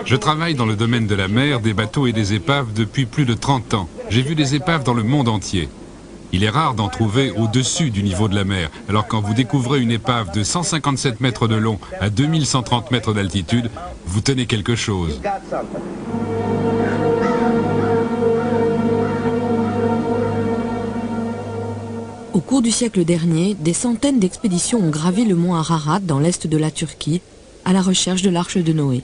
Je travaille dans le domaine de la mer, des bateaux et des épaves depuis plus de 30 ans. J'ai vu des épaves dans le monde entier. Il est rare d'en trouver au-dessus du niveau de la mer. Alors quand vous découvrez une épave de 157 mètres de long à 2130 mètres d'altitude, vous tenez quelque chose. Au cours du siècle dernier, des centaines d'expéditions ont gravi le mont Ararat dans l'est de la Turquie à la recherche de l'arche de Noé.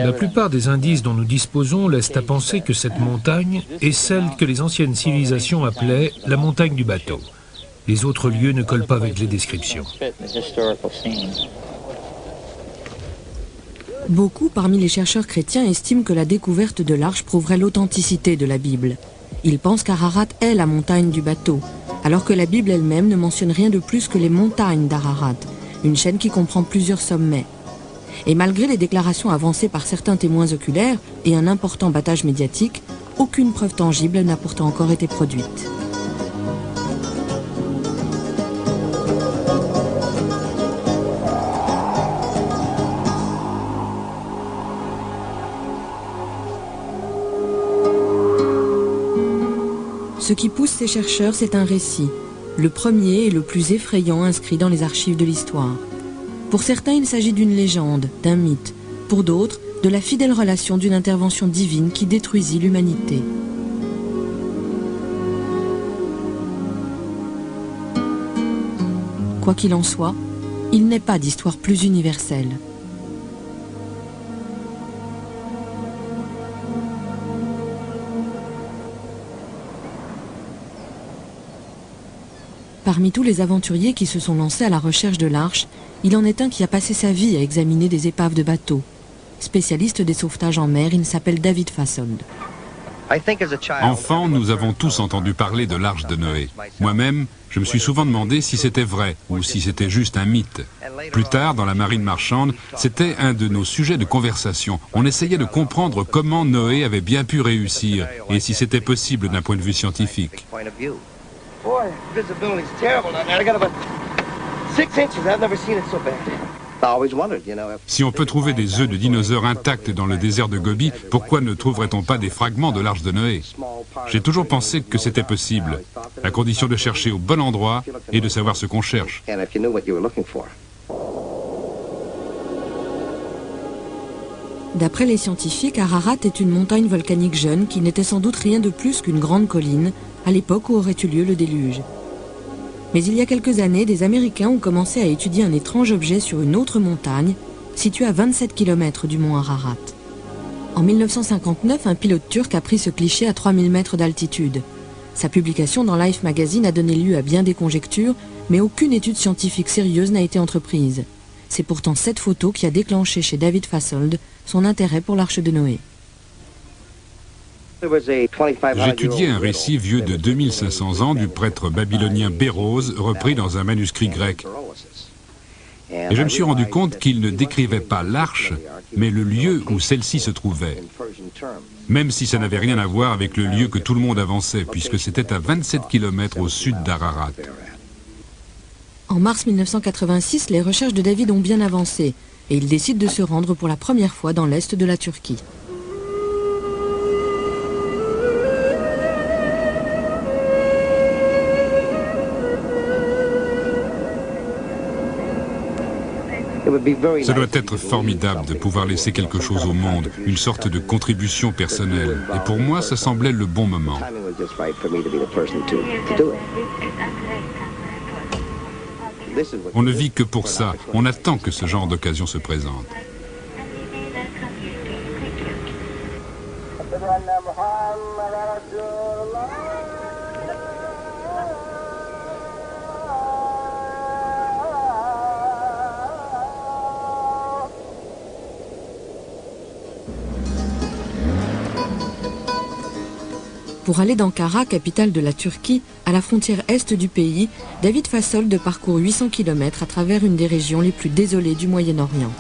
La plupart des indices dont nous disposons laissent à penser que cette montagne est celle que les anciennes civilisations appelaient la montagne du bateau. Les autres lieux ne collent pas avec les descriptions. Beaucoup parmi les chercheurs chrétiens estiment que la découverte de l'arche prouverait l'authenticité de la Bible. Ils pensent qu'Ararat est la montagne du bateau, alors que la Bible elle-même ne mentionne rien de plus que les montagnes d'Ararat, une chaîne qui comprend plusieurs sommets. Et malgré les déclarations avancées par certains témoins oculaires et un important battage médiatique, aucune preuve tangible n'a pourtant encore été produite. Ce qui pousse ces chercheurs, c'est un récit, le premier et le plus effrayant inscrit dans les archives de l'histoire. Pour certains, il s'agit d'une légende, d'un mythe. Pour d'autres, de la fidèle relation d'une intervention divine qui détruisit l'humanité. Quoi qu'il en soit, il n'est pas d'histoire plus universelle. Parmi tous les aventuriers qui se sont lancés à la recherche de l'arche, il en est un qui a passé sa vie à examiner des épaves de bateaux. Spécialiste des sauvetages en mer, il s'appelle David Fassold. Enfant, nous avons tous entendu parler de l'arche de Noé. Moi-même, je me suis souvent demandé si c'était vrai ou si c'était juste un mythe. Plus tard, dans la marine marchande, c'était un de nos sujets de conversation. On essayait de comprendre comment Noé avait bien pu réussir et si c'était possible d'un point de vue scientifique. Boy, visibility's terrible down there. I got about 6 inches. I've never seen it so bad. I always wondered, you know, Si on peut trouver des œufs de dinosaures intacts dans le désert de Gobi, pourquoi ne trouverait-on pas des fragments de l'arche de Noé? J'ai toujours pensé que c'était possible, à condition de chercher au bon endroit et de savoir ce qu'on cherche. and if you knew what you were looking for. D'après les scientifiques, Ararat est une montagne volcanique jeune qui n'était sans doute rien de plus qu'une grande colline à l'époque où aurait eu lieu le déluge. Mais il y a quelques années, des Américains ont commencé à étudier un étrange objet sur une autre montagne, située à 27 km du mont Ararat. En 1959, un pilote turc a pris ce cliché à 3000 mètres d'altitude. Sa publication dans Life Magazine a donné lieu à bien des conjectures, mais aucune étude scientifique sérieuse n'a été entreprise. C'est pourtant cette photo qui a déclenché chez David Fassold son intérêt pour l'arche de Noé. J'étudiais un récit vieux de 2500 ans du prêtre babylonien Bérose, repris dans un manuscrit grec. Et je me suis rendu compte qu'il ne décrivait pas l'arche, mais le lieu où celle-ci se trouvait. Même si ça n'avait rien à voir avec le lieu que tout le monde avançait, puisque c'était à 27 km au sud d'Ararat. En mars 1986, les recherches de David ont bien avancé et il décide de se rendre pour la première fois dans l'est de la Turquie. Ça doit être formidable de pouvoir laisser quelque chose au monde, une sorte de contribution personnelle. Et pour moi, ça semblait le bon moment. On ne vit que pour ça. On attend que ce genre d'occasion se présente. Pour aller d'Ankara, capitale de la Turquie, à la frontière est du pays, David Fassold parcourt 800 km à travers une des régions les plus désolées du Moyen-Orient.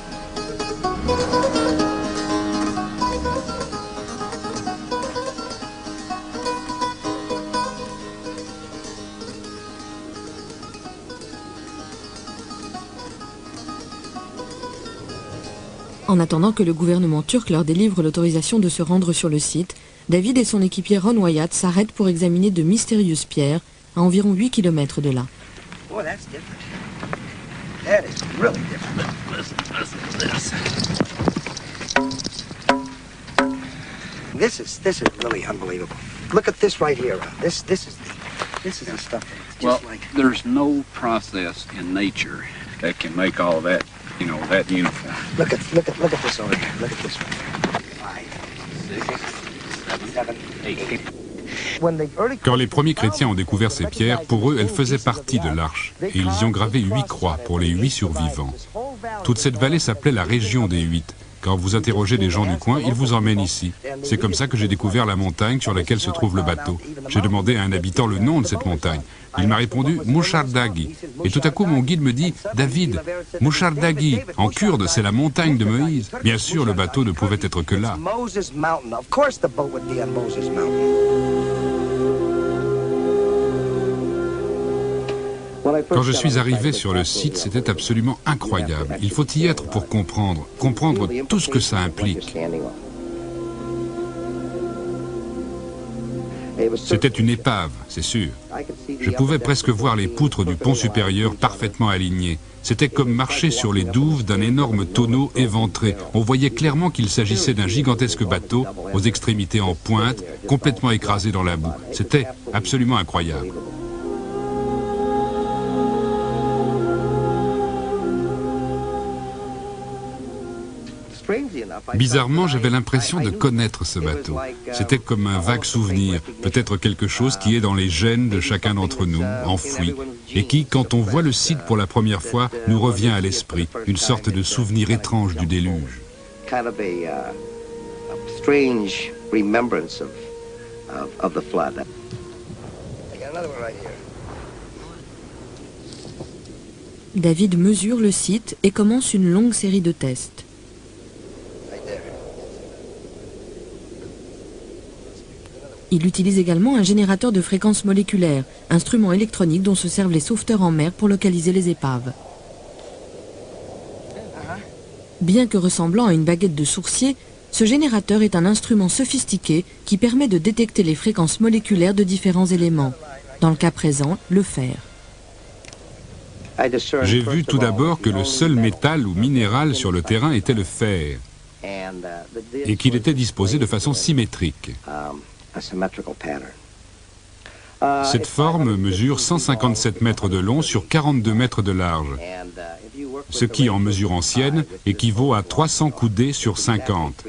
En attendant que le gouvernement turc leur délivre l'autorisation de se rendre sur le site, David et son équipier Ron Wyatt s'arrêtent pour examiner de mystérieuses pierres à environ 8 km de là. Boy, that's different. That is really different. Listen to this. This is really unbelievable. Look at this right here. This is the stuff. It's Well, just like there's no process in nature that can make all that, that uniform. look at this over here. Look at this right here. 5, 6, 7, 8. When the early Quand les premiers chrétiens ont découvert ces pierres, pour eux, elles faisaient partie de l'arche, et ils y ont gravé 8 croix pour les 8 survivants. Toute cette vallée s'appelait la région des 8. Quand vous interrogez des gens du coin, ils vous emmènent ici. C'est comme ça que j'ai découvert la montagne sur laquelle se trouve le bateau. J'ai demandé à un habitant le nom de cette montagne. Il m'a répondu « Mushardagi ». Et tout à coup, mon guide me dit « David, Mushardagi, en kurde, c'est la montagne de Moïse ». Bien sûr, le bateau ne pouvait être que là. Moses Mountain. Of course the boat would be on Moses Mountain. Quand je suis arrivé sur le site, c'était absolument incroyable. Il faut y être pour comprendre tout ce que ça implique. C'était une épave, c'est sûr. Je pouvais presque voir les poutres du pont supérieur parfaitement alignées. C'était comme marcher sur les douves d'un énorme tonneau éventré. On voyait clairement qu'il s'agissait d'un gigantesque bateau, aux extrémités en pointe, complètement écrasé dans la boue. C'était absolument incroyable. Bizarrement, j'avais l'impression de connaître ce bateau. C'était comme un vague souvenir, peut-être quelque chose qui est dans les gènes de chacun d'entre nous, enfoui, et qui, quand on voit le site pour la première fois, nous revient à l'esprit, une sorte de souvenir étrange du déluge. Kind of a strange remembrance of the flood. I got another one right here. David mesure le site et commence une longue série de tests. Il utilise également un générateur de fréquences moléculaires, instrument électronique dont se servent les sauveteurs en mer pour localiser les épaves. Bien que ressemblant à une baguette de sourcier, ce générateur est un instrument sophistiqué qui permet de détecter les fréquences moléculaires de différents éléments. Dans le cas présent, le fer. J'ai vu tout d'abord que le seul métal ou minéral sur le terrain était le fer, et qu'il était disposé de façon symétrique. Cette forme mesure 157 mètres de long sur 42 mètres de large, ce qui, en mesure ancienne, équivaut à 300 coudées sur 50.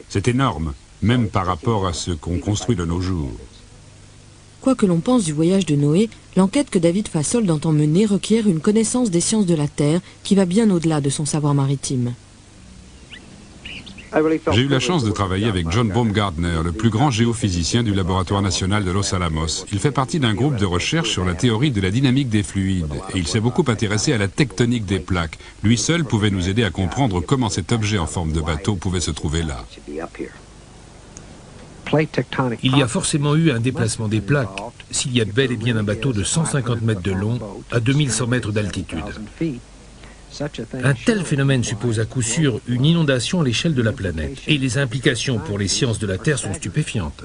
C'est énorme, même par rapport à ce qu'on construit de nos jours. Quoi que l'on pense du voyage de Noé, l'enquête que David Fasol entend mener requiert une connaissance des sciences de la Terre qui va bien au-delà de son savoir maritime. J'ai eu la chance de travailler avec John Baumgartner, le plus grand géophysicien du laboratoire national de Los Alamos. Il fait partie d'un groupe de recherche sur la théorie de la dynamique des fluides et il s'est beaucoup intéressé à la tectonique des plaques. Lui seul pouvait nous aider à comprendre comment cet objet en forme de bateau pouvait se trouver là. Il y a forcément eu un déplacement des plaques s'il y a bel et bien un bateau de 150 mètres de long à 2100 mètres d'altitude. Un tel phénomène suppose à coup sûr une inondation à l'échelle de la planète. Et les implications pour les sciences de la Terre sont stupéfiantes.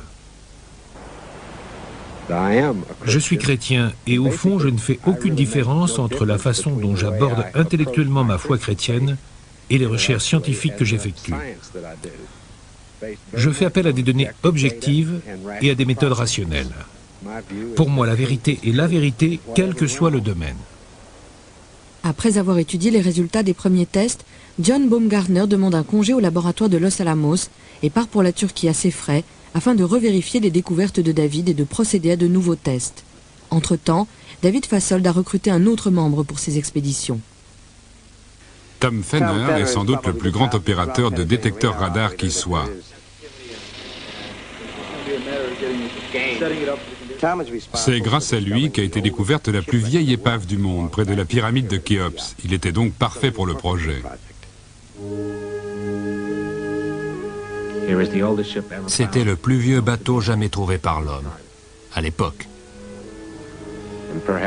Je suis chrétien et au fond je ne fais aucune différence entre la façon dont j'aborde intellectuellement ma foi chrétienne et les recherches scientifiques que j'effectue. Je fais appel à des données objectives et à des méthodes rationnelles. Pour moi, la vérité est la vérité, quel que soit le domaine. Après avoir étudié les résultats des premiers tests, John Baumgartner demande un congé au laboratoire de Los Alamos et part pour la Turquie à ses frais afin de revérifier les découvertes de David et de procéder à de nouveaux tests. Entre-temps, David Fasol a recruté un autre membre pour ses expéditions. Tom Fenner est sans doute le plus grand opérateur de détecteurs radar qui soit. C'est grâce à lui qu'a été découverte la plus vieille épave du monde, près de la pyramide de Khéops. Il était donc parfait pour le projet. C'était le plus vieux bateau jamais trouvé par l'homme, à l'époque.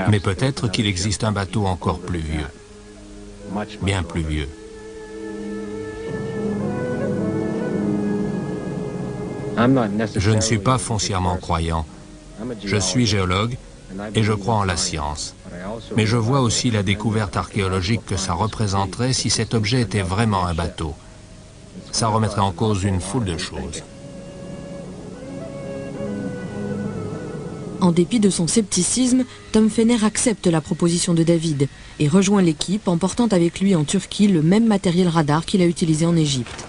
Mais peut-être qu'il existe un bateau encore plus vieux, bien plus vieux. Je ne suis pas foncièrement croyant. Je suis géologue et je crois en la science. Mais je vois aussi la découverte archéologique que ça représenterait si cet objet était vraiment un bateau. Ça remettrait en cause une foule de choses. En dépit de son scepticisme, Tom Fenner accepte la proposition de David et rejoint l'équipe en portant avec lui en Turquie le même matériel radar qu'il a utilisé en Égypte.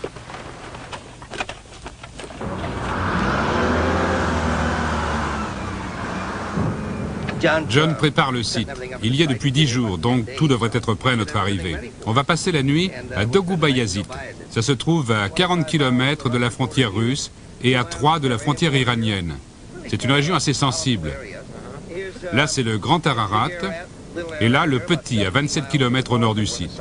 John prépare le site. Il y est depuis 10 jours, donc tout devrait être prêt à notre arrivée. On va passer la nuit à Dogubayazit. Ça se trouve à 40 km de la frontière russe et à 3 de la frontière iranienne. C'est une région assez sensible. Là, c'est le Grand Ararat, et là, le Petit, à 27 km au nord du site.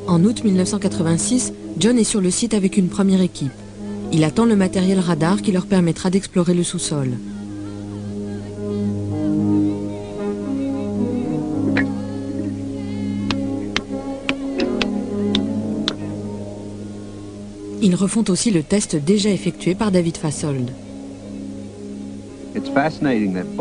En août 1986, John est sur le site avec une première équipe. Il attend le matériel radar qui leur permettra d'explorer le sous-sol. Ils refont aussi le test déjà effectué par David Fassold.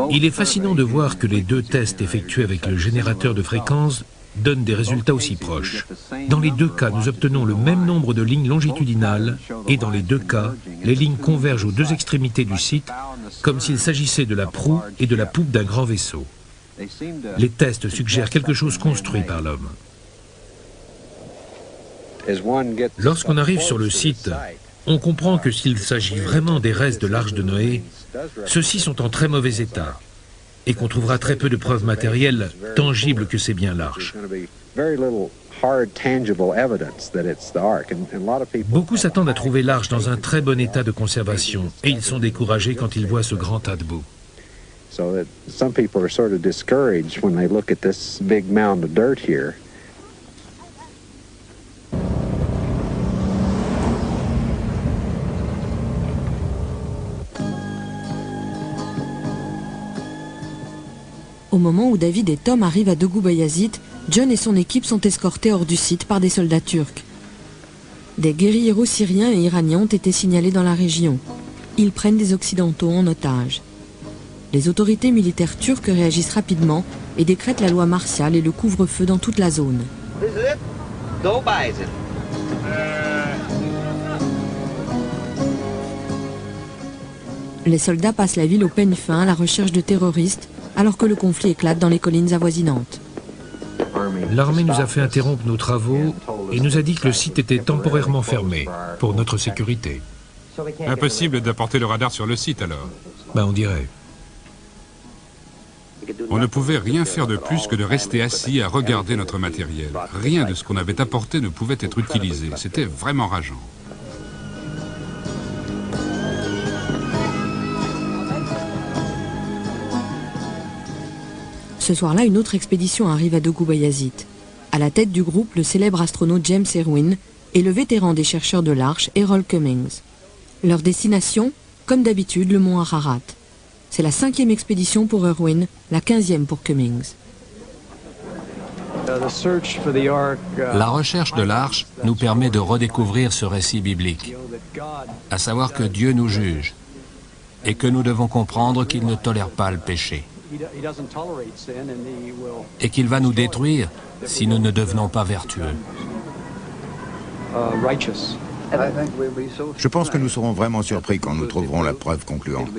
Il est fascinant de voir que les deux tests effectués avec le générateur de fréquences donnent des résultats aussi proches. Dans les deux cas, nous obtenons le même nombre de lignes longitudinales et dans les deux cas, les lignes convergent aux deux extrémités du site comme s'il s'agissait de la proue et de la poupe d'un grand vaisseau. Les tests suggèrent quelque chose construit par l'homme. Lorsqu'on arrive sur le site, on comprend que s'il s'agit vraiment des restes de l'Arche de Noé, ceux-ci sont en très mauvais état et qu'on trouvera très peu de preuves matérielles tangibles que c'est bien l'Arche. Beaucoup s'attendent à trouver l'Arche dans un très bon état de conservation et ils sont découragés quand ils voient ce grand tas de boue. Au moment où David et Tom arrivent à Dogubayazit, John et son équipe sont escortés hors du site par des soldats turcs. Des guérilleros syriens et iraniens ont été signalés dans la région. Ils prennent des Occidentaux en otage. Les autorités militaires turques réagissent rapidement et décrètent la loi martiale et le couvre-feu dans toute la zone. Les soldats passent la ville au peigne fin à la recherche de terroristes, alors que le conflit éclate dans les collines avoisinantes. L'armée nous a fait interrompre nos travaux et nous a dit que le site était temporairement fermé pour notre sécurité. Impossible d'apporter le radar sur le site alors. On dirait. On ne pouvait rien faire de plus que de rester assis à regarder notre matériel. Rien de ce qu'on avait apporté ne pouvait être utilisé. C'était vraiment rageant. Ce soir-là, une autre expédition arrive à Dogubayazit. À la tête du groupe, le célèbre astronaute James Irwin et le vétéran des chercheurs de l'Arche, Errol Cummings. Leur destination, comme d'habitude, le mont Ararat. C'est la 5e expédition pour Irwin, la 15e pour Cummings. La recherche de l'Arche nous permet de redécouvrir ce récit biblique, à savoir que Dieu nous juge et que nous devons comprendre qu'il ne tolère pas le péché. Et qu'il va nous détruire si nous ne devenons pas vertueux. Je pense que nous serons vraiment surpris quand nous trouverons la preuve concluante.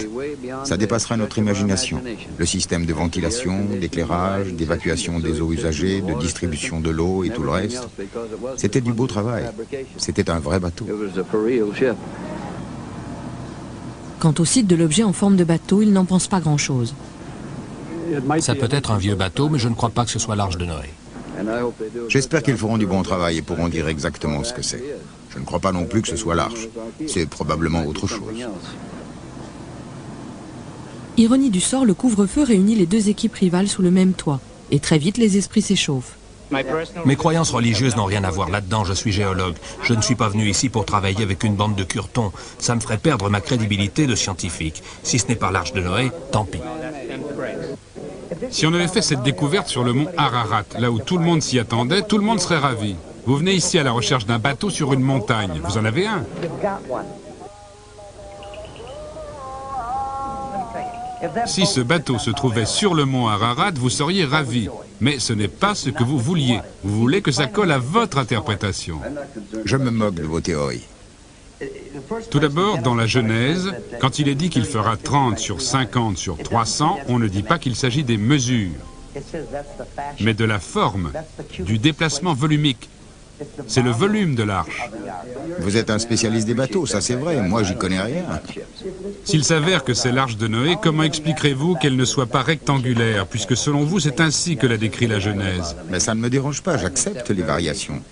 Ça dépassera notre imagination. Le système de ventilation, d'éclairage, d'évacuation des eaux usagées, de distribution de l'eau et tout le reste. C'était du beau travail. C'était un vrai bateau. Quant au site de l'objet en forme de bateau, il n'en pense pas grand-chose. Ça peut être un vieux bateau, mais je ne crois pas que ce soit l'Arche de Noé. J'espère qu'ils feront du bon travail et pourront dire exactement ce que c'est. Je ne crois pas non plus que ce soit l'Arche. C'est probablement autre chose. Ironie du sort, le couvre-feu réunit les deux équipes rivales sous le même toit. Et très vite, les esprits s'échauffent. Mes croyances religieuses n'ont rien à voir là-dedans, je suis géologue. Je ne suis pas venu ici pour travailler avec une bande de curtons. Ça me ferait perdre ma crédibilité de scientifique. Si ce n'est pas l'Arche de Noé, tant pis. Si on avait fait cette découverte sur le mont Ararat, là où tout le monde s'y attendait, tout le monde serait ravi. Vous venez ici à la recherche d'un bateau sur une montagne. Vous en avez un. Si ce bateau se trouvait sur le mont Ararat, vous seriez ravi. Mais ce n'est pas ce que vous vouliez. Vous voulez que ça colle à votre interprétation. Je me moque de vos théories. Tout d'abord, dans la Genèse, quand il est dit qu'il fera 30 sur 50 sur 300, on ne dit pas qu'il s'agit des mesures, mais de la forme, du déplacement volumique. C'est le volume de l'arche. Vous êtes un spécialiste des bateaux, ça c'est vrai, moi j'y connais rien. S'il s'avère que c'est l'arche de Noé, comment expliquerez-vous qu'elle ne soit pas rectangulaire, puisque selon vous c'est ainsi que l'a décrit la Genèse? Mais ça ne me dérange pas, j'accepte les variations.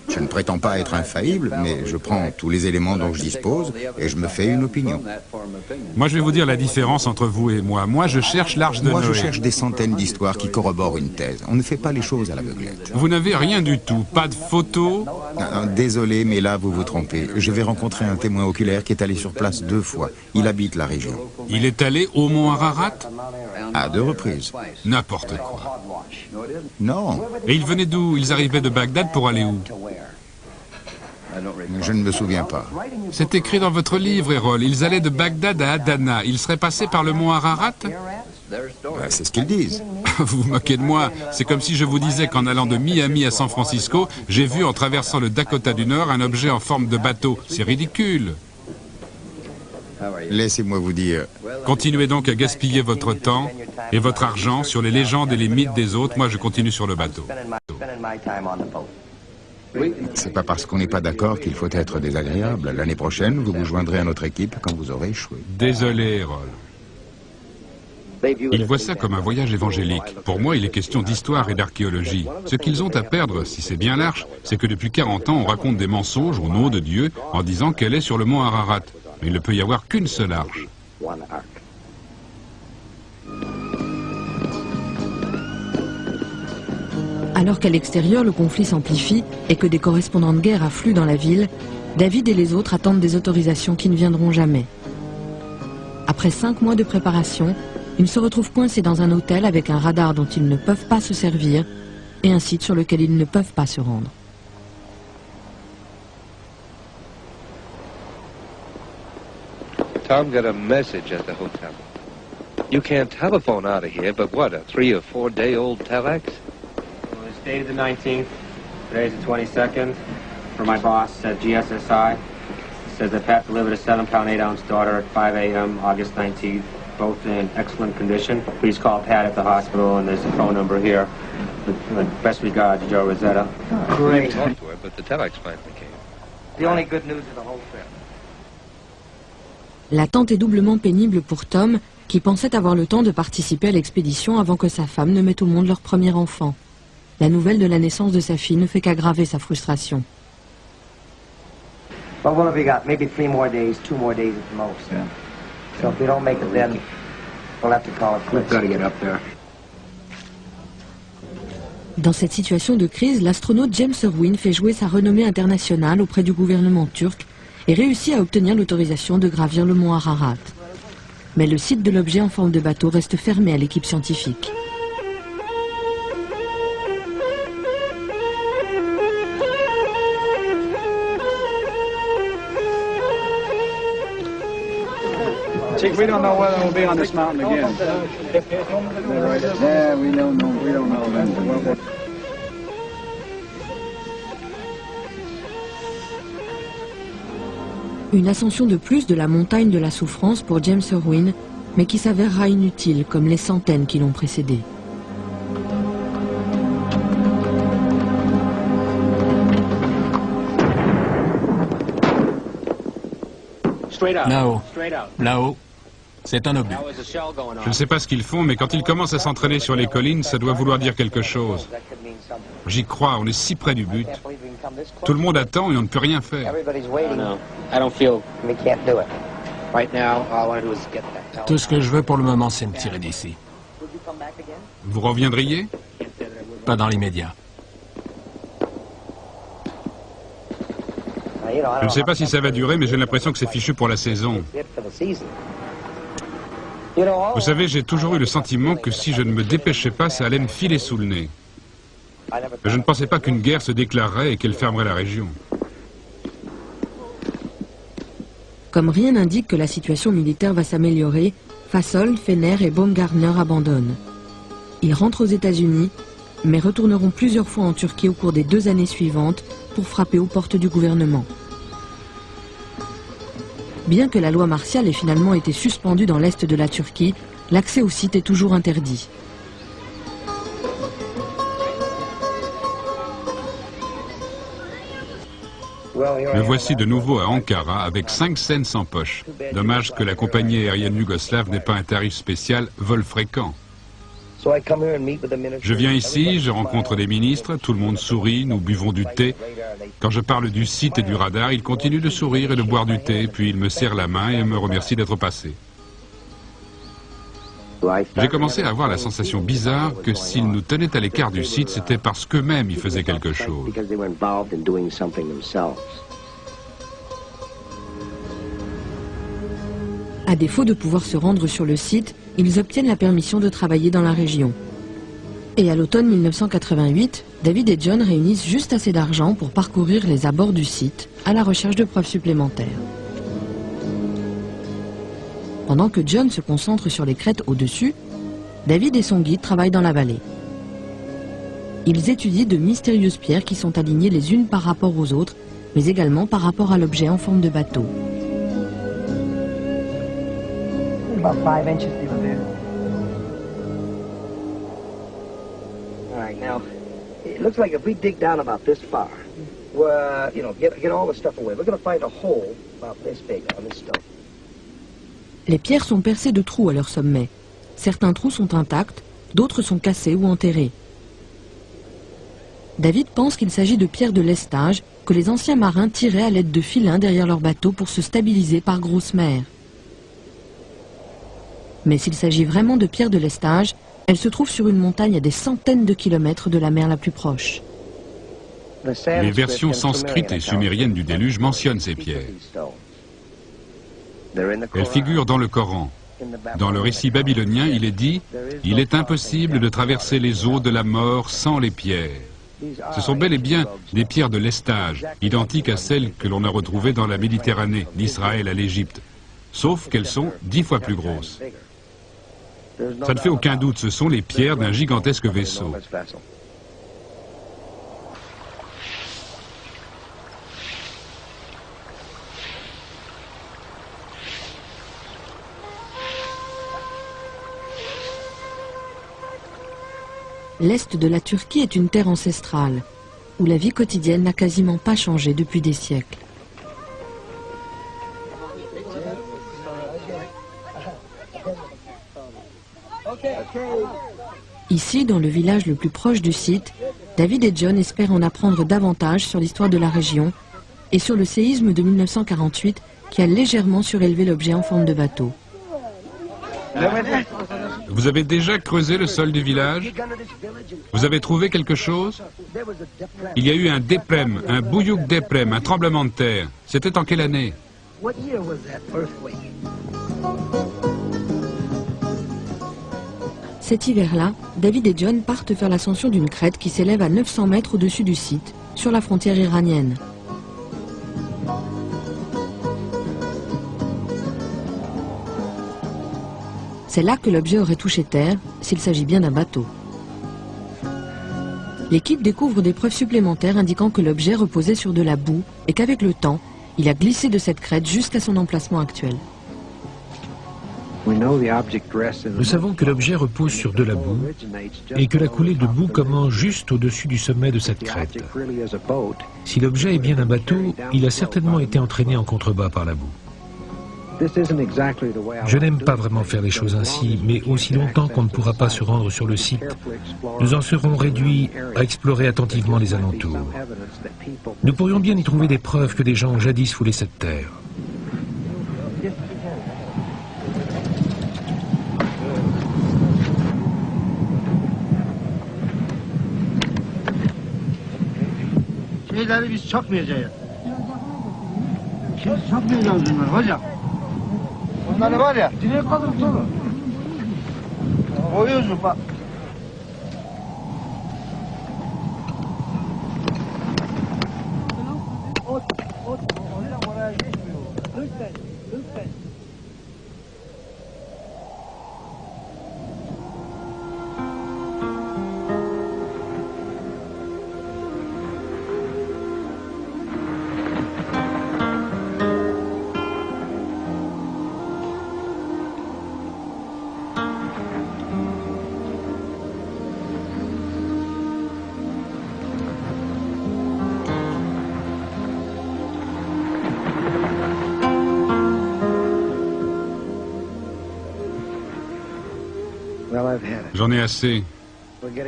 Je ne prétends pas être infaillible, mais je prends tous les éléments dont je dispose et je me fais une opinion. Moi, je vais vous dire la différence entre vous et moi. Moi, je cherche l'arche de Noé. Moi, je cherche des centaines d'histoires qui corroborent une thèse. On ne fait pas les choses à l'aveuglette. Vous n'avez rien du tout, pas de photos. Désolé, mais là, vous vous trompez. Je vais rencontrer un témoin oculaire qui est allé sur place 2 fois. Il habite la région. Il est allé au mont Ararat? À 2 reprises. N'importe quoi. Non. Et ils venaient d'où? Ils arrivaient de Bagdad pour aller où? Je ne me souviens pas. C'est écrit dans votre livre, Errol. Ils allaient de Bagdad à Adana. Ils seraient passés par le mont Ararat? C'est ce qu'ils disent. Vous vous moquez de moi. C'est comme si je vous disais qu'en allant de Miami à San Francisco, j'ai vu en traversant le Dakota du Nord un objet en forme de bateau. C'est ridicule. Laissez-moi vous dire... Continuez donc à gaspiller votre temps et votre argent sur les légendes et les mythes des autres. Moi, je continue sur le bateau. C'est pas parce qu'on n'est pas d'accord qu'il faut être désagréable. L'année prochaine, vous vous joindrez à notre équipe quand vous aurez échoué. Désolé, Errol. Ils voient ça comme un voyage évangélique. Pour moi, il est question d'histoire et d'archéologie. Ce qu'ils ont à perdre, si c'est bien l'arche, c'est que depuis 40 ans, on raconte des mensonges au nom de Dieu en disant qu'elle est sur le mont Ararat. Mais il ne peut y avoir qu'une seule arche. Alors qu'à l'extérieur, le conflit s'amplifie et que des correspondants de guerre affluent dans la ville, David et les autres attendent des autorisations qui ne viendront jamais. Après 5 mois de préparation, ils se retrouvent coincés dans un hôtel avec un radar dont ils ne peuvent pas se servir et un site sur lequel ils ne peuvent pas se rendre. Tom got a message at the hotel. You can't telephone out of here, but what, a 3 or 4 day old telex? Well, it's dated the 19th. Today's the 22nd. For my boss at GSSI. It says that Pat delivered a 7-pound 8-ounce daughter at 5 a.m. August 19th. Both in excellent condition. Please call Pat at the hospital, and there's a phone number here. With best regards, Joe Rosetta. Great. Talked to her, but the telex finally came. The only good news of the whole trip. L'attente est doublement pénible pour Tom, qui pensait avoir le temps de participer à l'expédition avant que sa femme ne mette au monde leur premier enfant. La nouvelle de la naissance de sa fille ne fait qu'aggraver sa frustration. Well, what have we got? Maybe 3 more days, 2 more days at the most. Yeah. So if we don't make it then, we'll have to call it quits. We've got to get up there. Dans cette situation de crise, l'astronaute James Irwin fait jouer sa renommée internationale auprès du gouvernement turc et réussit à obtenir l'autorisation de gravir le mont Ararat. Mais le site de l'objet en forme de bateau reste fermé à l'équipe scientifique. We don't know whether we'll be on this mountain again. Yeah, we don't know. We don't know. Une ascension de plus de la montagne de la souffrance pour James Irwin, mais qui s'avérera inutile comme les centaines qui l'ont précédé. Là-haut. Là-haut. C'est un obus. Je ne sais pas ce qu'ils font, mais quand ils commencent à s'entraîner sur les collines, ça doit vouloir dire quelque chose. J'y crois, on est si près du but. Tout le monde attend et on ne peut rien faire. Tout ce que je veux pour le moment, c'est me tirer d'ici. Vous reviendriez? Pas dans l'immédiat. Je ne sais pas si ça va durer, mais j'ai l'impression que c'est fichu pour la saison. Vous savez, j'ai toujours eu le sentiment que si je ne me dépêchais pas, ça allait me filer sous le nez. Je ne pensais pas qu'une guerre se déclarerait et qu'elle fermerait la région. Comme rien n'indique que la situation militaire va s'améliorer, Fasold, Fenner et Baumgartner abandonnent. Ils rentrent aux États-Unis, mais retourneront plusieurs fois en Turquie au cours des 2 années suivantes pour frapper aux portes du gouvernement. Bien que la loi martiale ait finalement été suspendue dans l'est de la Turquie, l'accès au site est toujours interdit. Me voici de nouveau à Ankara avec 5 cents en poche. Dommage que la compagnie aérienne yougoslave n'ait pas un tarif spécial vol fréquent. Je viens ici, je rencontre des ministres, tout le monde sourit, nous buvons du thé. Quand je parle du site et du radar, ils continuent de sourire et de boire du thé, puis ils me serrent la main et me remercient d'être passé. J'ai commencé à avoir la sensation bizarre que s'ils nous tenaient à l'écart du site, c'était parce qu'eux-mêmes y faisaient quelque chose. À défaut de pouvoir se rendre sur le site, ils obtiennent la permission de travailler dans la région. Et à l'automne 1988, David et John réunissent juste assez d'argent pour parcourir les abords du site à la recherche de preuves supplémentaires. Pendant que John se concentre sur les crêtes au-dessus, David et son guide travaillent dans la vallée. Ils étudient de mystérieuses pierres qui sont alignées les unes par rapport aux autres, mais également par rapport à l'objet en forme de bateau. About 5 inches deeper there. All right, now, it looks like if we dig down about this far, we're, get all the stuff away, we're going to find a hole about this big on this stone. Les pierres sont percées de trous à leur sommet. Certains trous sont intacts, d'autres sont cassés ou enterrés. David pense qu'il s'agit de pierres de lestage que les anciens marins tiraient à l'aide de filins derrière leur bateau pour se stabiliser par grosse mer. Mais s'il s'agit vraiment de pierres de lestage, elles se trouvent sur une montagne à des centaines de kilomètres de la mer la plus proche. Les versions sanscrites et sumériennes du déluge mentionnent ces pierres. Elles figurent dans le Coran. Dans le récit babylonien, il est dit « Il est impossible de traverser les eaux de la mort sans les pierres ». Ce sont bel et bien des pierres de lestage, identiques à celles que l'on a retrouvées dans la Méditerranée, d'Israël à l'Égypte, sauf qu'elles sont 10 fois plus grosses. Ça ne fait aucun doute, ce sont les pierres d'un gigantesque vaisseau. L'est de la Turquie est une terre ancestrale, où la vie quotidienne n'a quasiment pas changé depuis des siècles. Ici, dans le village le plus proche du site, David et John espèrent en apprendre davantage sur l'histoire de la région et sur le séisme de 1948 qui a légèrement surélevé l'objet en forme de bateau. Vous avez déjà creusé le sol du village? Vous avez trouvé quelque chose? Il y a eu un deprem, un bouyouk deprem, un tremblement de terre. C'était en quelle année? Cet hiver-là, David et John partent faire l'ascension d'une crête qui s'élève à 900 mètres au-dessus du site, sur la frontière iranienne. C'est là que l'objet aurait touché terre, s'il s'agit bien d'un bateau. L'équipe découvre des preuves supplémentaires indiquant que l'objet reposait sur de la boue et qu'avec le temps, il a glissé de cette crête jusqu'à son emplacement actuel. Nous savons que l'objet repose sur de la boue et que la coulée de boue commence juste au-dessus du sommet de cette crête. Si l'objet est bien un bateau, il a certainement été entraîné en contrebas par la boue. Je n'aime pas vraiment faire les choses ainsi, mais aussi longtemps qu'on ne pourra pas se rendre sur le site, nous en serons réduits à explorer attentivement les alentours. Nous pourrions bien y trouver des preuves que des gens ont jadis foulé cette terre. Şeyleri biz çakmayacağız. Biz çakmayacağız bunları hocam. Bunları var ya. Direkt kalır sonra. Koyuyorsun bak. Oraya geçmiyor. Lütfen, lütfen. J'en ai assez.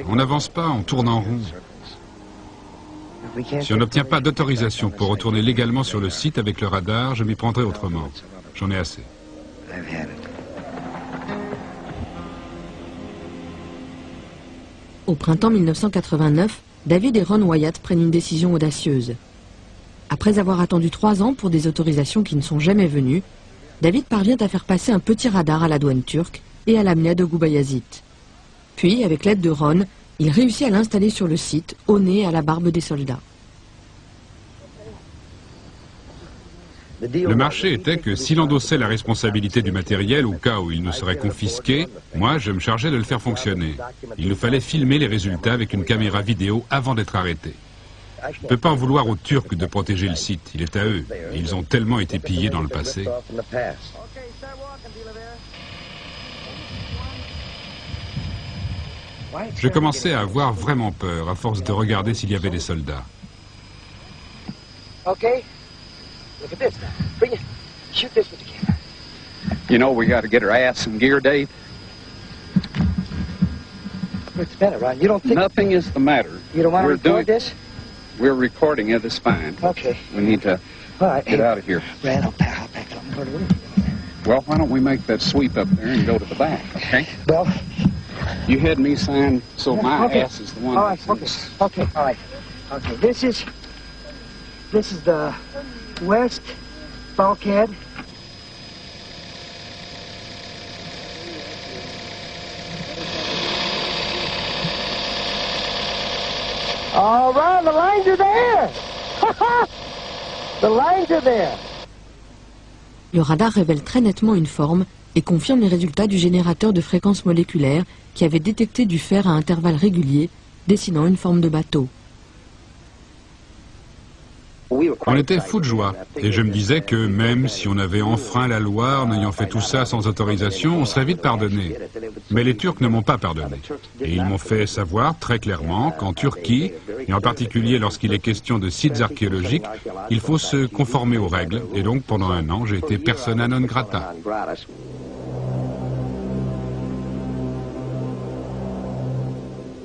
On n'avance pas, on tourne en rond. Si on n'obtient pas d'autorisation pour retourner légalement sur le site avec le radar, je m'y prendrai autrement. J'en ai assez. Au printemps 1989, David et Ron Wyatt prennent une décision audacieuse. Après avoir attendu 3 ans pour des autorisations qui ne sont jamais venues, David parvient à faire passer un petit radar à la douane turque et à l'amener à Gubayazit. Puis, avec l'aide de Ron, il réussit à l'installer sur le site, au nez et à la barbe des soldats. Le marché était que s'il endossait la responsabilité du matériel au cas où il nous serait confisqué, moi je me chargeais de le faire fonctionner. Il nous fallait filmer les résultats avec une caméra vidéo avant d'être arrêté. Je ne peux pas en vouloir aux Turcs de protéger le site, il est à eux. Et ils ont tellement été pillés dans le passé. Je commençais à avoir vraiment peur à force de regarder s'il y avait des soldats. Okay. Look at this now. Bring it. Shoot this with the camera. You know, we got to get our ass in gear, Dave. What's the matter, Ron? You don't think... Nothing is the matter. You don't want to record this? We're recording it, it's fine. Okay. We need to get out of here. Ran, I'll pack it up. Well, why don't we make that sweep up there and go to the back, okay? Well... You had me sign so my okay. ass is the one all right, that's... Okay, all right. Okay, this is the west bulkhead. All right, the lines are there. The lines are there. Le radar révèle très nettement une forme et confirme les résultats du générateur de fréquences moléculaires qui avait détecté du fer à intervalles réguliers, dessinant une forme de bateau. On était fous de joie, et je me disais que même si on avait enfreint la loi en ayant fait tout ça sans autorisation, on serait vite pardonné. Mais les Turcs ne m'ont pas pardonné. Et ils m'ont fait savoir très clairement qu'en Turquie, et en particulier lorsqu'il est question de sites archéologiques, il faut se conformer aux règles. Et donc pendant 1 an, j'ai été persona non grata.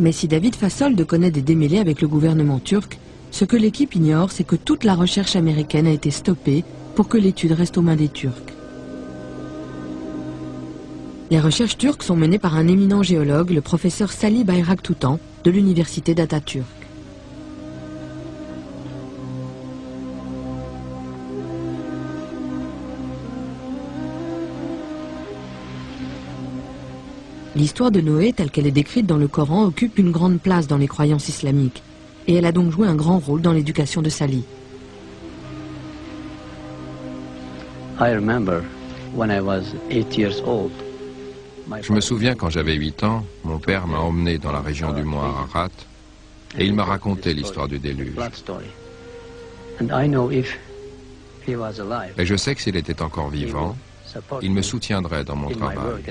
Mais si David Fassolde connaît des démêlés avec le gouvernement turc, ce que l'équipe ignore, c'est que toute la recherche américaine a été stoppée pour que l'étude reste aux mains des Turcs. Les recherches turques sont menées par un éminent géologue, le professeur Salih Bayraktutan, de l'université d'Atatürk. L'histoire de Noé, telle qu'elle est décrite dans le Coran, occupe une grande place dans les croyances islamiques. Et elle a donc joué un grand rôle dans l'éducation de Salih. Je me souviens quand j'avais 8 ans, mon père m'a emmené dans la région du mont Ararat et il m'a raconté l'histoire du déluge. Et je sais que s'il était encore vivant, il me soutiendrait dans mon travail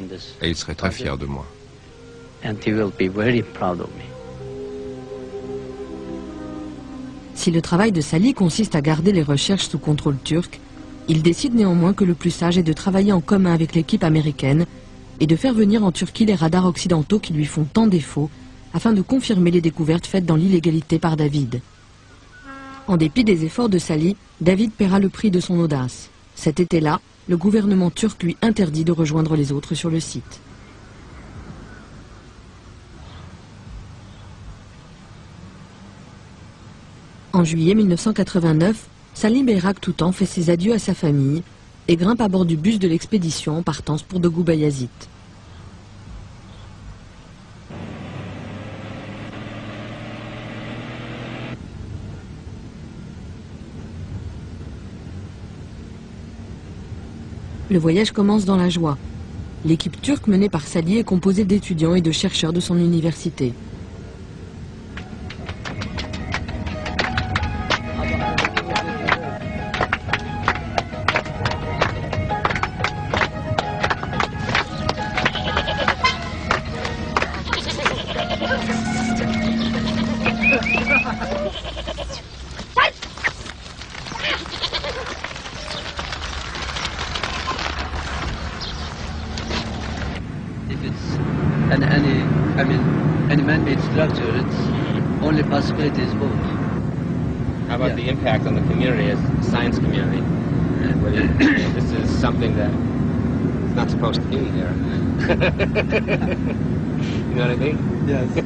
et il serait très fier de moi. Si le travail de Salih consiste à garder les recherches sous contrôle turc, il décide néanmoins que le plus sage est de travailler en commun avec l'équipe américaine et de faire venir en Turquie les radars occidentaux qui lui font tant défaut afin de confirmer les découvertes faites dans l'illégalité par David. En dépit des efforts de Salih, David paiera le prix de son audace. Cet été-là, le gouvernement turc lui interdit de rejoindre les autres sur le site. En En juillet 1989, Salim Beyrak Toutan fait ses adieux à sa famille et grimpe à bord du bus de l'expédition en partance pour Dogu Bayazit. Le voyage commence dans la joie. L'équipe turque menée par Salih est composée d'étudiants et de chercheurs de son université. Any man-made structure, it's only possibility is both. How about the impact on the community as a science community? This is something that is not supposed to be here. You know what I mean? Yes.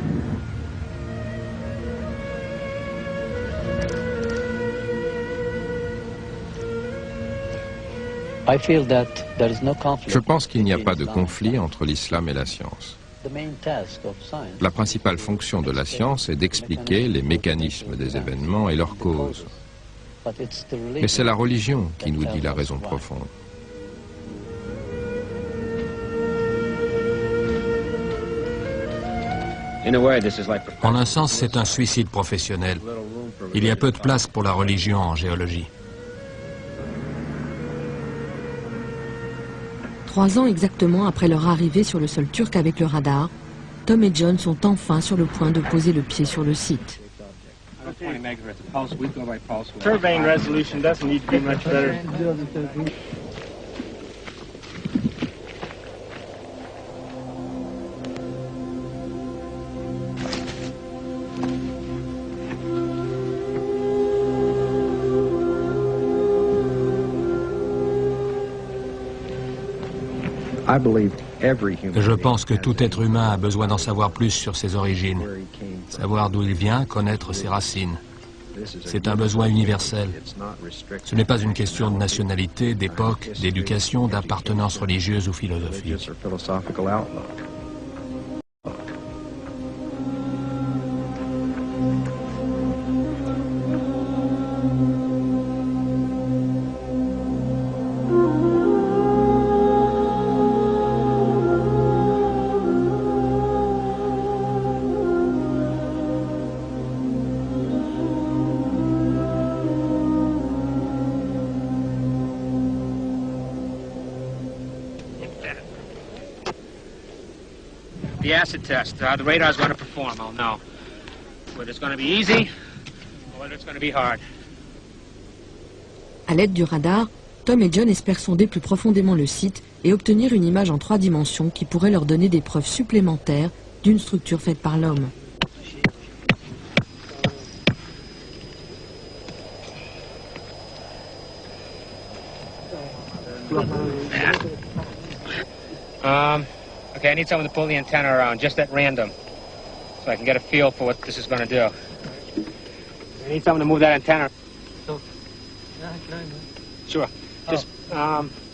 Je pense qu'il n'y a pas de conflit entre l'islam et la science. La principale fonction de la science est d'expliquer les mécanismes des événements et leurs causes. Mais c'est la religion qui nous dit la raison profonde. En un sens, c'est un suicide professionnel. Il y a peu de place pour la religion en géologie. 3 ans exactement après leur arrivée sur le sol turc avec le radar, Tom et John sont enfin sur le point de poser le pied sur le site. Surveying resolution doesn't need to be much better. Je pense que tout être humain a besoin d'en savoir plus sur ses origines, savoir d'où il vient, connaître ses racines. C'est un besoin universel. Ce n'est pas une question de nationalité, d'époque, d'éducation, d'appartenance religieuse ou philosophique. The acid test. The radar's going to perform, I'll know. Whether it's going to be easy or whether it's going to be hard. À l'aide du radar, Tom et John espèrent sonder plus profondément le site et obtenir une image en 3 dimensions qui pourrait leur donner des preuves supplémentaires d'une structure faite par l'homme. Okay, I need someone to pull the antenna around, just at random, so I can get a feel for what this is going to do. I need someone to move that antenna. Sure. Just,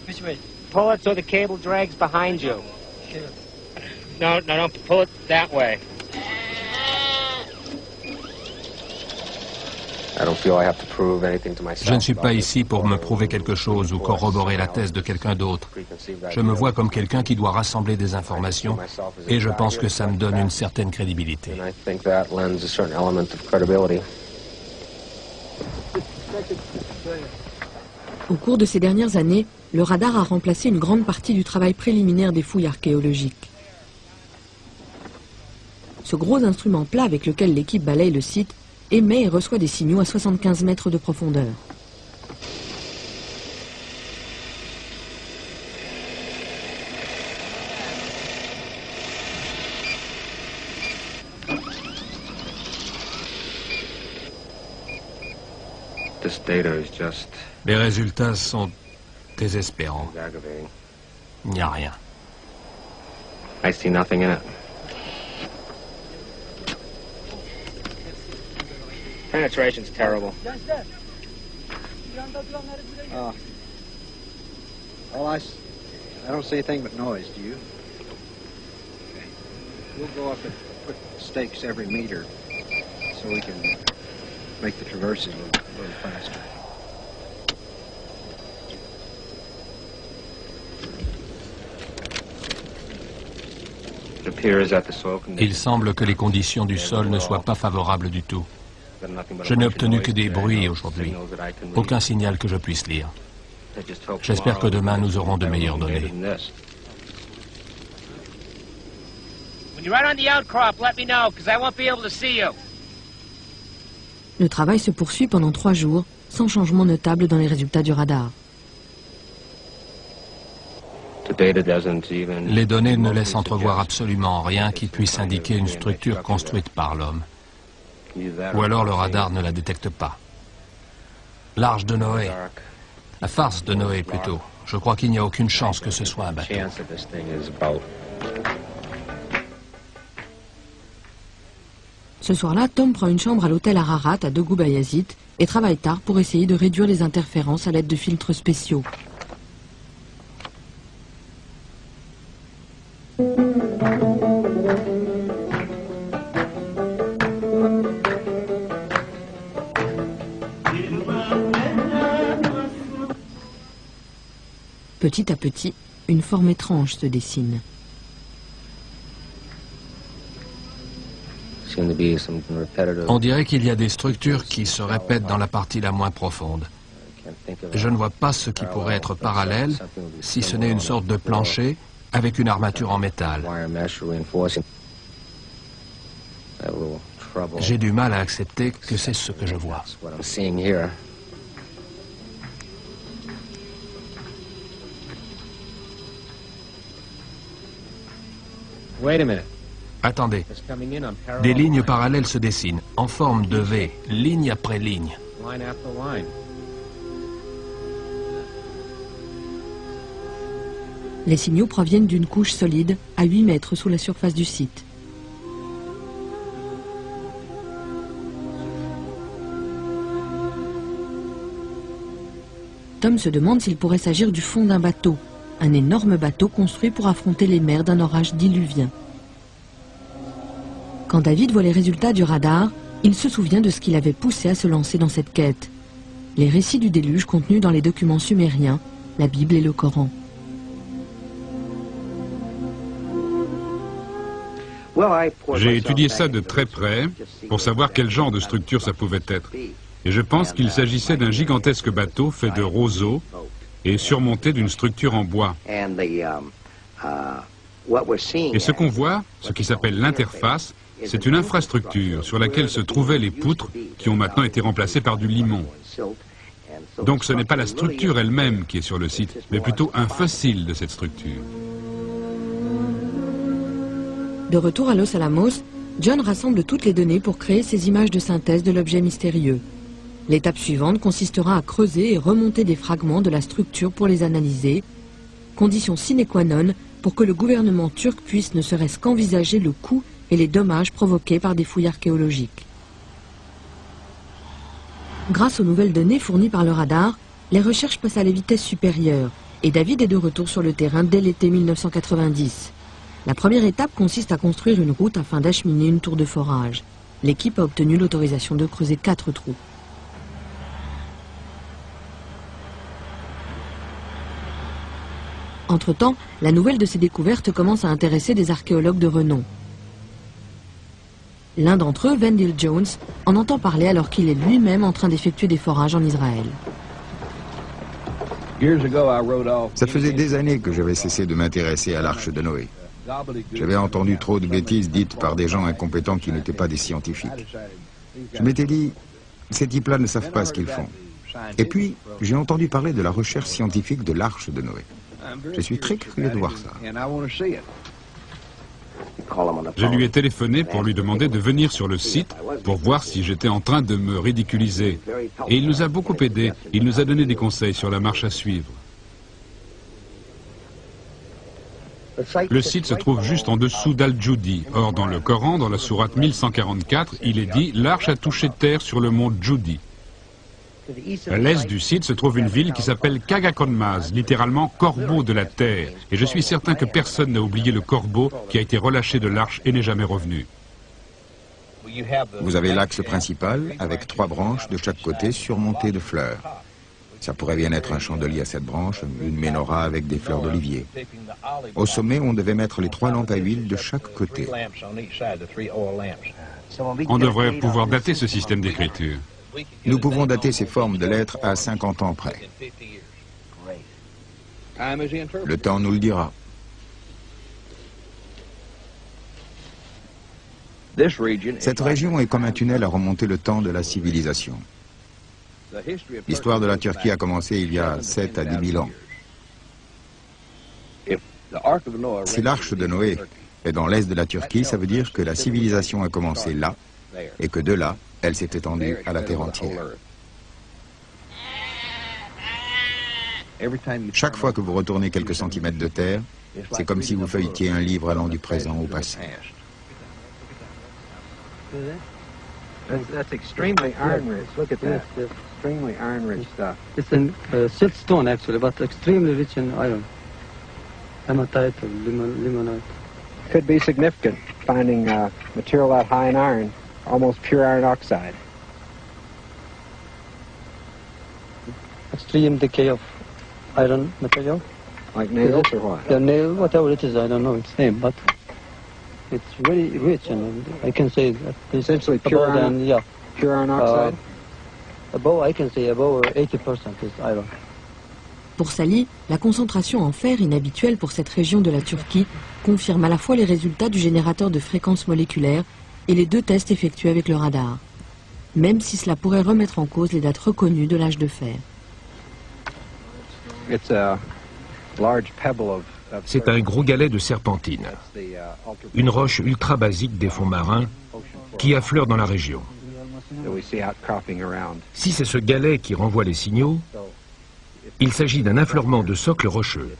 which way? Pull it so the cable drags behind you. Sure. No, don't pull it that way. Je ne suis pas ici pour me prouver quelque chose ou corroborer la thèse de quelqu'un d'autre. Je me vois comme quelqu'un qui doit rassembler des informations et je pense que ça me donne une certaine crédibilité. Au cours de ces dernières années, le radar a remplacé une grande partie du travail préliminaire des fouilles archéologiques. Ce gros instrument plat avec lequel l'équipe balaye le site émet et reçoit des signaux à 75 mètres de profondeur. Les résultats sont désespérants. Il n'y a rien. I see nothing in it. Penetration's terrible. Well, I don't see anything but noise, do you? Okay. We'll go up and put stakes every meter so we can make the traverses a little faster. Il semble que les conditions du sol ne soient pas favorables du tout. Je n'ai obtenu que des bruits aujourd'hui. Aucun signal que je puisse lire. J'espère que demain nous aurons de meilleures données. Le travail se poursuit pendant 3 jours, sans changement notable dans les résultats du radar. Les données ne laissent entrevoir absolument rien qui puisse indiquer une structure construite par l'homme. Ou alors le radar ne la détecte pas. L'Arche de Noé. La farce de Noé, plutôt. Je crois qu'il n'y a aucune chance que ce soit un bateau. Ce soir-là, Tom prend une chambre à l'hôtel Ararat à Dogu Bayazit et travaille tard pour essayer de réduire les interférences à l'aide de filtres spéciaux. Petit à petit, une forme étrange se dessine. On dirait qu'il y a des structures qui se répètent dans la partie la moins profonde. Je ne vois pas ce qui pourrait être parallèle, si ce n'est une sorte de plancher avec une armature en métal. J'ai du mal à accepter que c'est ce que je vois. Attendez. Des lignes parallèles se dessinent, en forme de V, ligne après ligne. Les signaux proviennent d'une couche solide à 8 mètres sous la surface du site. Tom se demande s'il pourrait s'agir du fond d'un bateau, un énorme bateau construit pour affronter les mers d'un orage diluvien. Quand David voit les résultats du radar, il se souvient de ce qui l'avait poussé à se lancer dans cette quête. Les récits du déluge contenus dans les documents sumériens, la Bible et le Coran. J'ai étudié ça de très près pour savoir quel genre de structure ça pouvait être. Et je pense qu'il s'agissait d'un gigantesque bateau fait de roseaux et surmonté d'une structure en bois. Et ce qu'on voit, ce qui s'appelle l'interface, c'est une infrastructure sur laquelle se trouvaient les poutres qui ont maintenant été remplacées par du limon. Donc ce n'est pas la structure elle-même qui est sur le site, mais plutôt un fossile de cette structure. De retour à Los Alamos, John rassemble toutes les données pour créer ses images de synthèse de l'objet mystérieux. L'étape suivante consistera à creuser et remonter des fragments de la structure pour les analyser, condition sine qua non pour que le gouvernement turc puisse ne serait-ce qu'envisager le coût et les dommages provoqués par des fouilles archéologiques. Grâce aux nouvelles données fournies par le radar, les recherches passent à la vitesse supérieure et David est de retour sur le terrain dès l'été 1990. La première étape consiste à construire une route afin d'acheminer une tour de forage. L'équipe a obtenu l'autorisation de creuser 4 trous. Entre-temps, la nouvelle de ces découvertes commence à intéresser des archéologues de renom. L'un d'entre eux, Wendell Jones, en entend parler alors qu'il est lui-même en train d'effectuer des forages en Israël. Ça faisait des années que j'avais cessé de m'intéresser à l'Arche de Noé. J'avais entendu trop de bêtises dites par des gens incompétents qui n'étaient pas des scientifiques. Je m'étais dit, ces types-là ne savent pas ce qu'ils font. Et puis, j'ai entendu parler de la recherche scientifique de l'Arche de Noé. Je suis très curieux de voir ça. Je lui ai téléphoné pour lui demander de venir sur le site pour voir si j'étais en train de me ridiculiser. Et il nous a beaucoup aidés. Il nous a donné des conseils sur la marche à suivre. Le site se trouve juste en dessous d'Al-Judi. Or, dans le Coran, dans la sourate 1144, il est dit « L'arche a touché terre sur le mont Judi ». À l'est du site se trouve une ville qui s'appelle Kagakonmaz, littéralement « corbeau de la terre ». Et je suis certain que personne n'a oublié le corbeau qui a été relâché de l'arche et n'est jamais revenu. Vous avez l'axe principal avec 3 branches de chaque côté surmontées de fleurs. Ça pourrait bien être un chandelier à 7 branches, une menorah avec des fleurs d'olivier. Au sommet, on devait mettre les 3 lampes à huile de chaque côté. On devrait pouvoir dater ce système d'écriture. Nous pouvons dater ces formes de lettres à 50 ans près. Le temps nous le dira. Cette région est comme un tunnel à remonter le temps de la civilisation. L'histoire de la Turquie a commencé il y a 7 à 10 000 ans. Si l'arche de Noé est dans l'est de la Turquie, ça veut dire que la civilisation a commencé là, et que de là, elle s'est étendue à la terre entière. Chaque fois que vous retournez quelques centimètres de terre, c'est comme si vous feuilletiez un livre allant du présent au passé. That's extremely iron-rich. Look at that. Extremely iron-rich stuff. It's in siltstone actually, but extremely rich in iron. Hematite or limonite. Could be significant, finding material that high in iron, almost pure iron oxide. Extreme decay of iron material. Like nails or what? Yeah, nail, whatever it is, I don't know its name, but it's very rich, and I can say that it's essentially pure iron. Yeah. Pure iron oxide. Above, I can say above 80% is iron. Pour Sally, la concentration en fer inhabituelle pour cette région de la Turquie confirme à la fois les résultats du générateur de fréquences moléculaires et les 2 tests effectués avec le radar, même si cela pourrait remettre en cause les dates reconnues de l'âge de fer. C'est un gros galet de serpentine, une roche ultra basique des fonds marins qui affleure dans la région. Si c'est ce galet qui renvoie les signaux, il s'agit d'un affleurement de socle rocheux.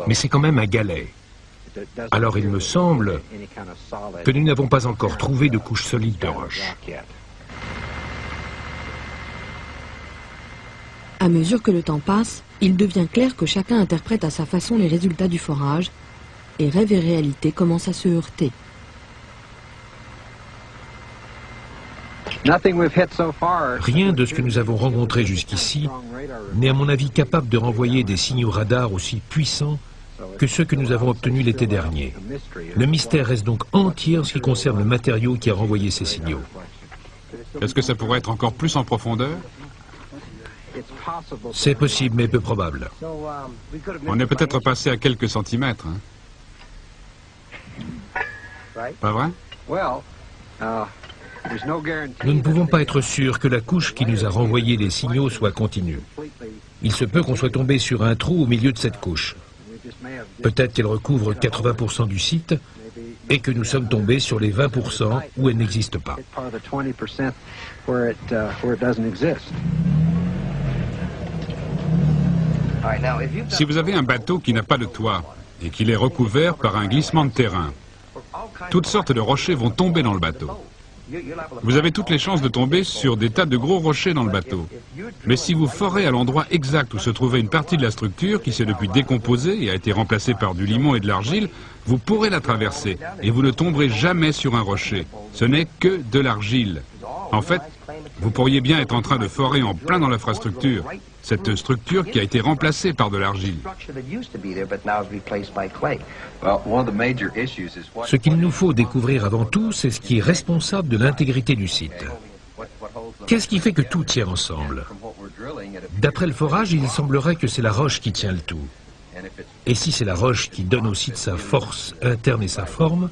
Mais c'est quand même un galet. Alors il me semble que nous n'avons pas encore trouvé de couche solide de roche. À mesure que le temps passe, il devient clair que chacun interprète à sa façon les résultats du forage, et rêve et réalité commencent à se heurter. Rien de ce que nous avons rencontré jusqu'ici n'est à mon avis capable de renvoyer des signaux radars aussi puissants que ceux que nous avons obtenus l'été dernier. Le mystère reste donc entier en ce qui concerne le matériau qui a renvoyé ces signaux. Est-ce que ça pourrait être encore plus en profondeur? C'est possible, mais peu probable. On est peut-être passé à quelques centimètres. Hein? Pas vrai? Nous ne pouvons pas être sûrs que la couche qui nous a renvoyé les signaux soit continue. Il se peut qu'on soit tombé sur un trou au milieu de cette couche. Peut-être qu'elle recouvre 80% du site et que nous sommes tombés sur les 20% où elle n'existe pas. Si vous avez un bateau qui n'a pas de toit et qu'il est recouvert par un glissement de terrain, toutes sortes de rochers vont tomber dans le bateau. Vous avez toutes les chances de tomber sur des tas de gros rochers dans le bateau. Mais si vous forez à l'endroit exact où se trouvait une partie de la structure qui s'est depuis décomposée et a été remplacée par du limon et de l'argile, vous pourrez la traverser et vous ne tomberez jamais sur un rocher. Ce n'est que de l'argile. En fait, vous pourriez bien être en train de forer en plein dans l'infrastructure, cette structure qui a été remplacée par de l'argile. Ce qu'il nous faut découvrir avant tout, c'est ce qui est responsable de l'intégrité du site. Qu'est-ce qui fait que tout tient ensemble? D'après le forage, il semblerait que c'est la roche qui tient le tout. Et si c'est la roche qui donne au site sa force interne et sa forme,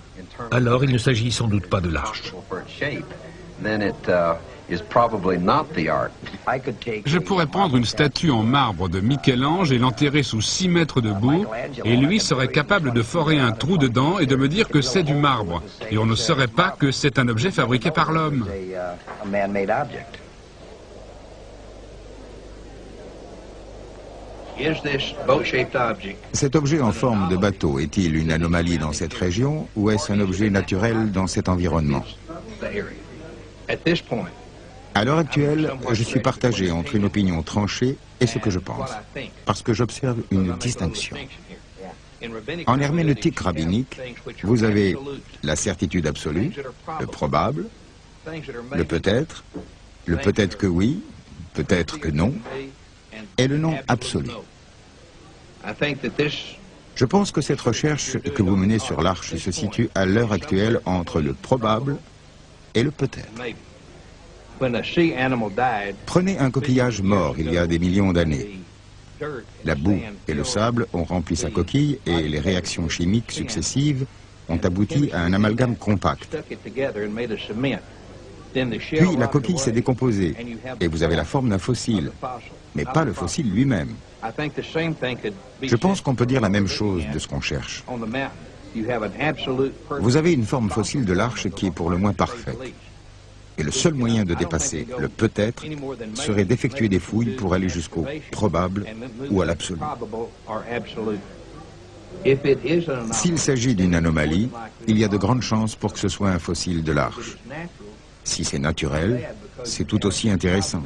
alors il ne s'agit sans doute pas de l'arche. Je pourrais prendre une statue en marbre de Michel-Ange et l'enterrer sous 6 mètres de boue, et lui serait capable de forer un trou dedans et de me dire que c'est du marbre. Et on ne saurait pas que c'est un objet fabriqué par l'homme. Cet objet en forme de bateau est-il une anomalie dans cette région ou est-ce un objet naturel dans cet environnement? À l'heure actuelle, je suis partagé entre une opinion tranchée et ce que je pense, parce que j'observe une distinction. En herméneutique rabbinique, vous avez la certitude absolue, le probable, le peut-être que oui, peut-être que non, et le non absolu. Je pense que cette recherche que vous menez sur l'Arche se situe à l'heure actuelle entre le probable et le peut-être. Prenez un coquillage mort il y a des millions d'années. La boue et le sable ont rempli sa coquille et les réactions chimiques successives ont abouti à un amalgame compact. Puis la coquille s'est décomposée et vous avez la forme d'un fossile, mais pas le fossile lui-même. Je pense qu'on peut dire la même chose de ce qu'on cherche. Vous avez une forme fossile de l'Arche qui est pour le moins parfaite. Et le seul moyen de dépasser le peut-être serait d'effectuer des fouilles pour aller jusqu'au probable ou à l'absolu. S'il s'agit d'une anomalie, il y a de grandes chances pour que ce soit un fossile de l'Arche. Si c'est naturel, c'est tout aussi intéressant,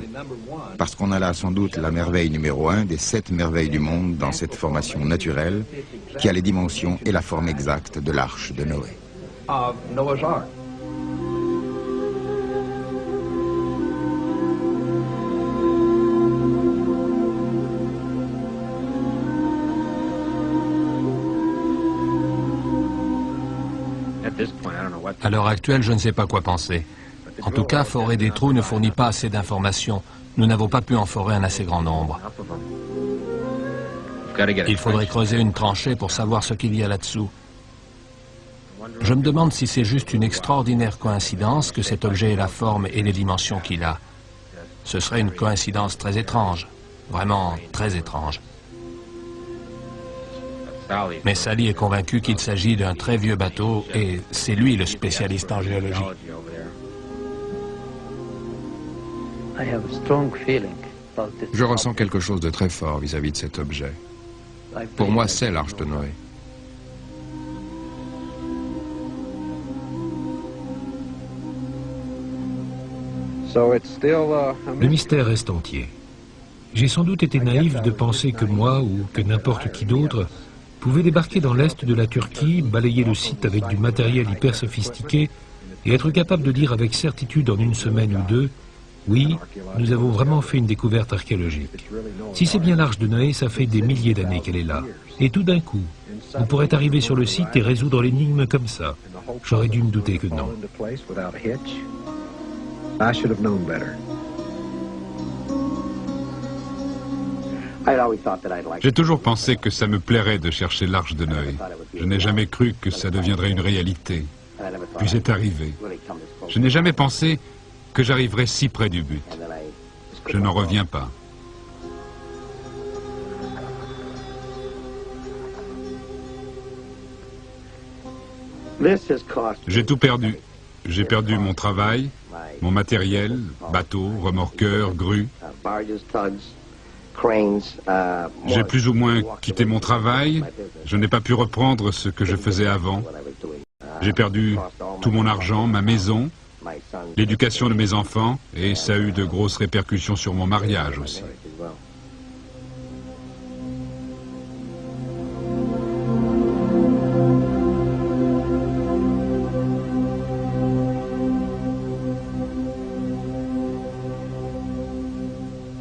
parce qu'on a là sans doute la merveille numéro 1 des 7 merveilles du monde dans cette formation naturelle qui a les dimensions et la forme exacte de l'Arche de Noé. À l'heure actuelle, je ne sais pas quoi penser. En tout cas, forer des trous ne fournit pas assez d'informations. Nous n'avons pas pu en forer un assez grand nombre. Il faudrait creuser une tranchée pour savoir ce qu'il y a là-dessous. Je me demande si c'est juste une extraordinaire coïncidence que cet objet ait la forme et les dimensions qu'il a. Ce serait une coïncidence très étrange, vraiment très étrange. Mais Sally est convaincu qu'il s'agit d'un très vieux bateau et c'est lui le spécialiste en géologie. Je ressens quelque chose de très fort vis-à-vis de cet objet. Pour moi, c'est l'Arche de Noé. Le mystère reste entier. J'ai sans doute été naïf de penser que moi ou que n'importe qui d'autre pouvait débarquer dans l'est de la Turquie, balayer le site avec du matériel hyper sophistiqué et être capable de dire avec certitude en une semaine ou deux: oui, nous avons vraiment fait une découverte archéologique. Si c'est bien l'Arche de Noé, ça fait des milliers d'années qu'elle est là. Et tout d'un coup, on pourrait arriver sur le site et résoudre l'énigme comme ça. J'aurais dû me douter que non. J'ai toujours pensé que ça me plairait de chercher l'Arche de Noé. Je n'ai jamais cru que ça deviendrait une réalité. Puis c'est arrivé. Je n'ai jamais pensé que j'arriverais si près du but. Je n'en reviens pas. J'ai tout perdu. J'ai perdu mon travail, mon matériel, bateau, remorqueur, grue. J'ai plus ou moins quitté mon travail. Je n'ai pas pu reprendre ce que je faisais avant. J'ai perdu tout mon argent, ma maison, l'éducation de mes enfants, et ça a eu de grosses répercussions sur mon mariage aussi.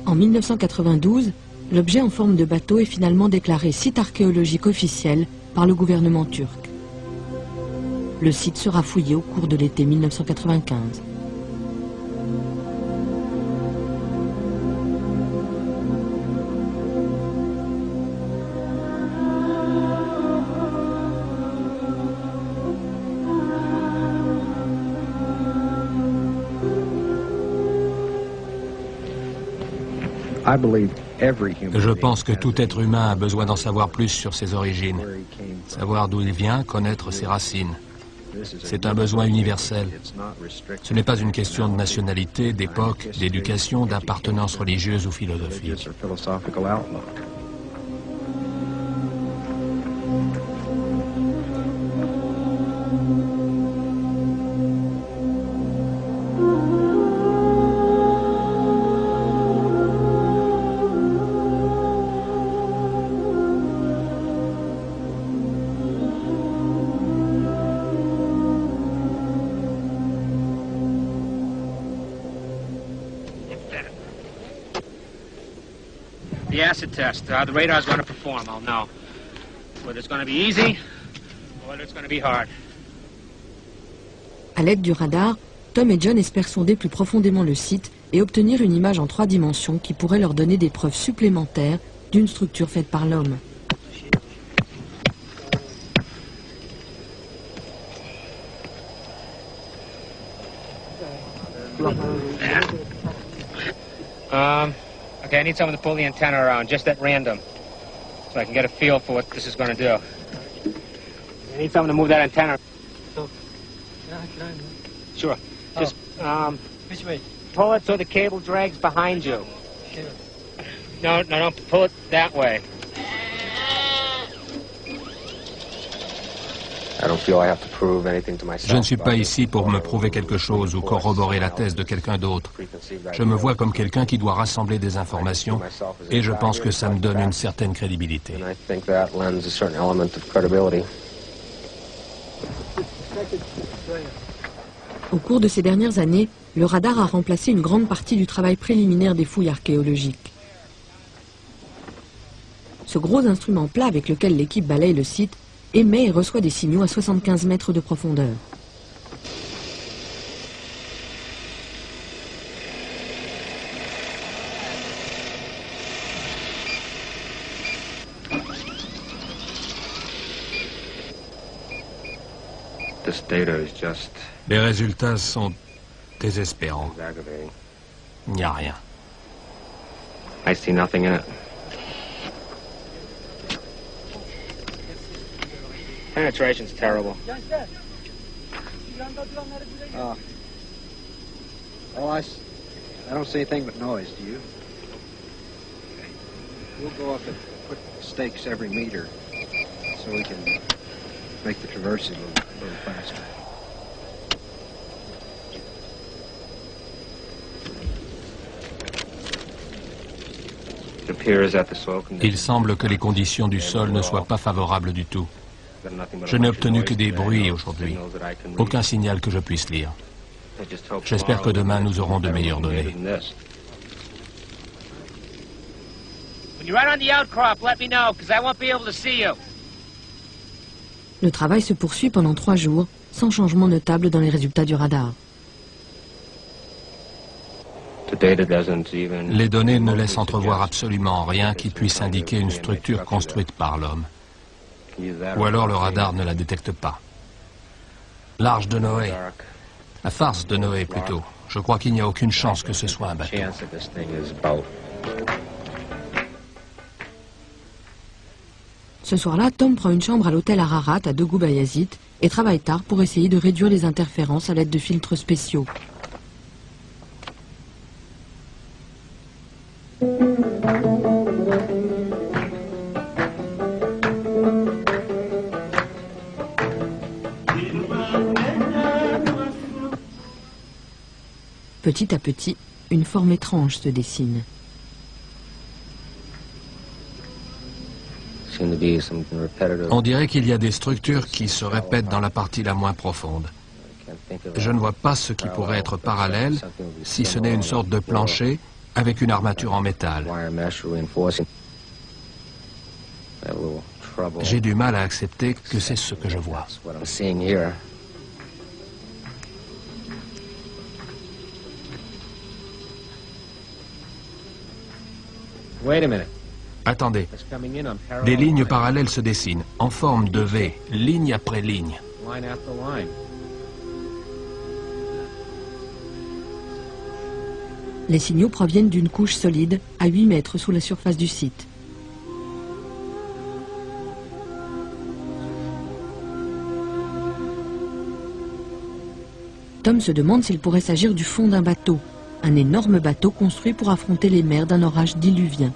En 1992, l'objet en forme de bateau est finalement déclaré site archéologique officiel par le gouvernement turc. Le site sera fouillé au cours de l'été 1995. Je pense que tout être humain a besoin d'en savoir plus sur ses origines, savoir d'où il vient, connaître ses racines. C'est un besoin universel. Ce n'est pas une question de nationalité, d'époque, d'éducation, d'appartenance religieuse ou philosophique. The acid test. The radar's going to perform, I'll know. Whether it's going to be easy or whether it's going to be hard. À l'aide du radar, Tom et John espèrent sonder plus profondément le site et obtenir une image en 3 dimensions qui pourrait leur donner des preuves supplémentaires d'une structure faite par l'homme. Okay, I need someone to pull the antenna around, just at random, so I can get a feel for what this is going to do. I need someone to move that antenna. Sure. Just, which way? Pull it so the cable drags behind you. No, don't pull it that way. Je ne suis pas ici pour me prouver quelque chose ou corroborer la thèse de quelqu'un d'autre. Je me vois comme quelqu'un qui doit rassembler des informations et je pense que ça me donne une certaine crédibilité. Au cours de ces dernières années, le radar a remplacé une grande partie du travail préliminaire des fouilles archéologiques. Ce gros instrument plat avec lequel l'équipe balaye le site émet et reçoit des signaux à 75 mètres de profondeur. Les résultats sont désespérants. Il n'y a rien. I see nothing in it. Penetration's terrible. Well, I don't see anything but noise, do you? Okay. We'll go up and put stakes every meter so we can make the traverses a little faster. Il semble que les conditions du sol ne soient pas favorables du tout. Je n'ai obtenu que des bruits aujourd'hui. Aucun signal que je puisse lire. J'espère que demain nous aurons de meilleures données. Le travail se poursuit pendant 3 jours, sans changement notable dans les résultats du radar. Les données ne laissent entrevoir absolument rien qui puisse indiquer une structure construite par l'homme. Ou alors le radar ne la détecte pas. L'Arche de Noé, la farce de Noé plutôt. Je crois qu'il n'y a aucune chance que ce soit un bateau. Ce soir-là, Tom prend une chambre à l'hôtel Ararat à Degou Bayazit et travaille tard pour essayer de réduire les interférences à l'aide de filtres spéciaux. Petit à petit, une forme étrange se dessine. On dirait qu'il y a des structures qui se répètent dans la partie la moins profonde. Je ne vois pas ce qui pourrait être parallèle, si ce n'est une sorte de plancher avec une armature en métal. J'ai du mal à accepter que c'est ce que je vois. Attendez, des lignes parallèles se dessinent, en forme de V, ligne après ligne. Les signaux proviennent d'une couche solide à 8 mètres sous la surface du site. Tom se demande s'il pourrait s'agir du fond d'un bateau, un énorme bateau construit pour affronter les mers d'un orage diluvien.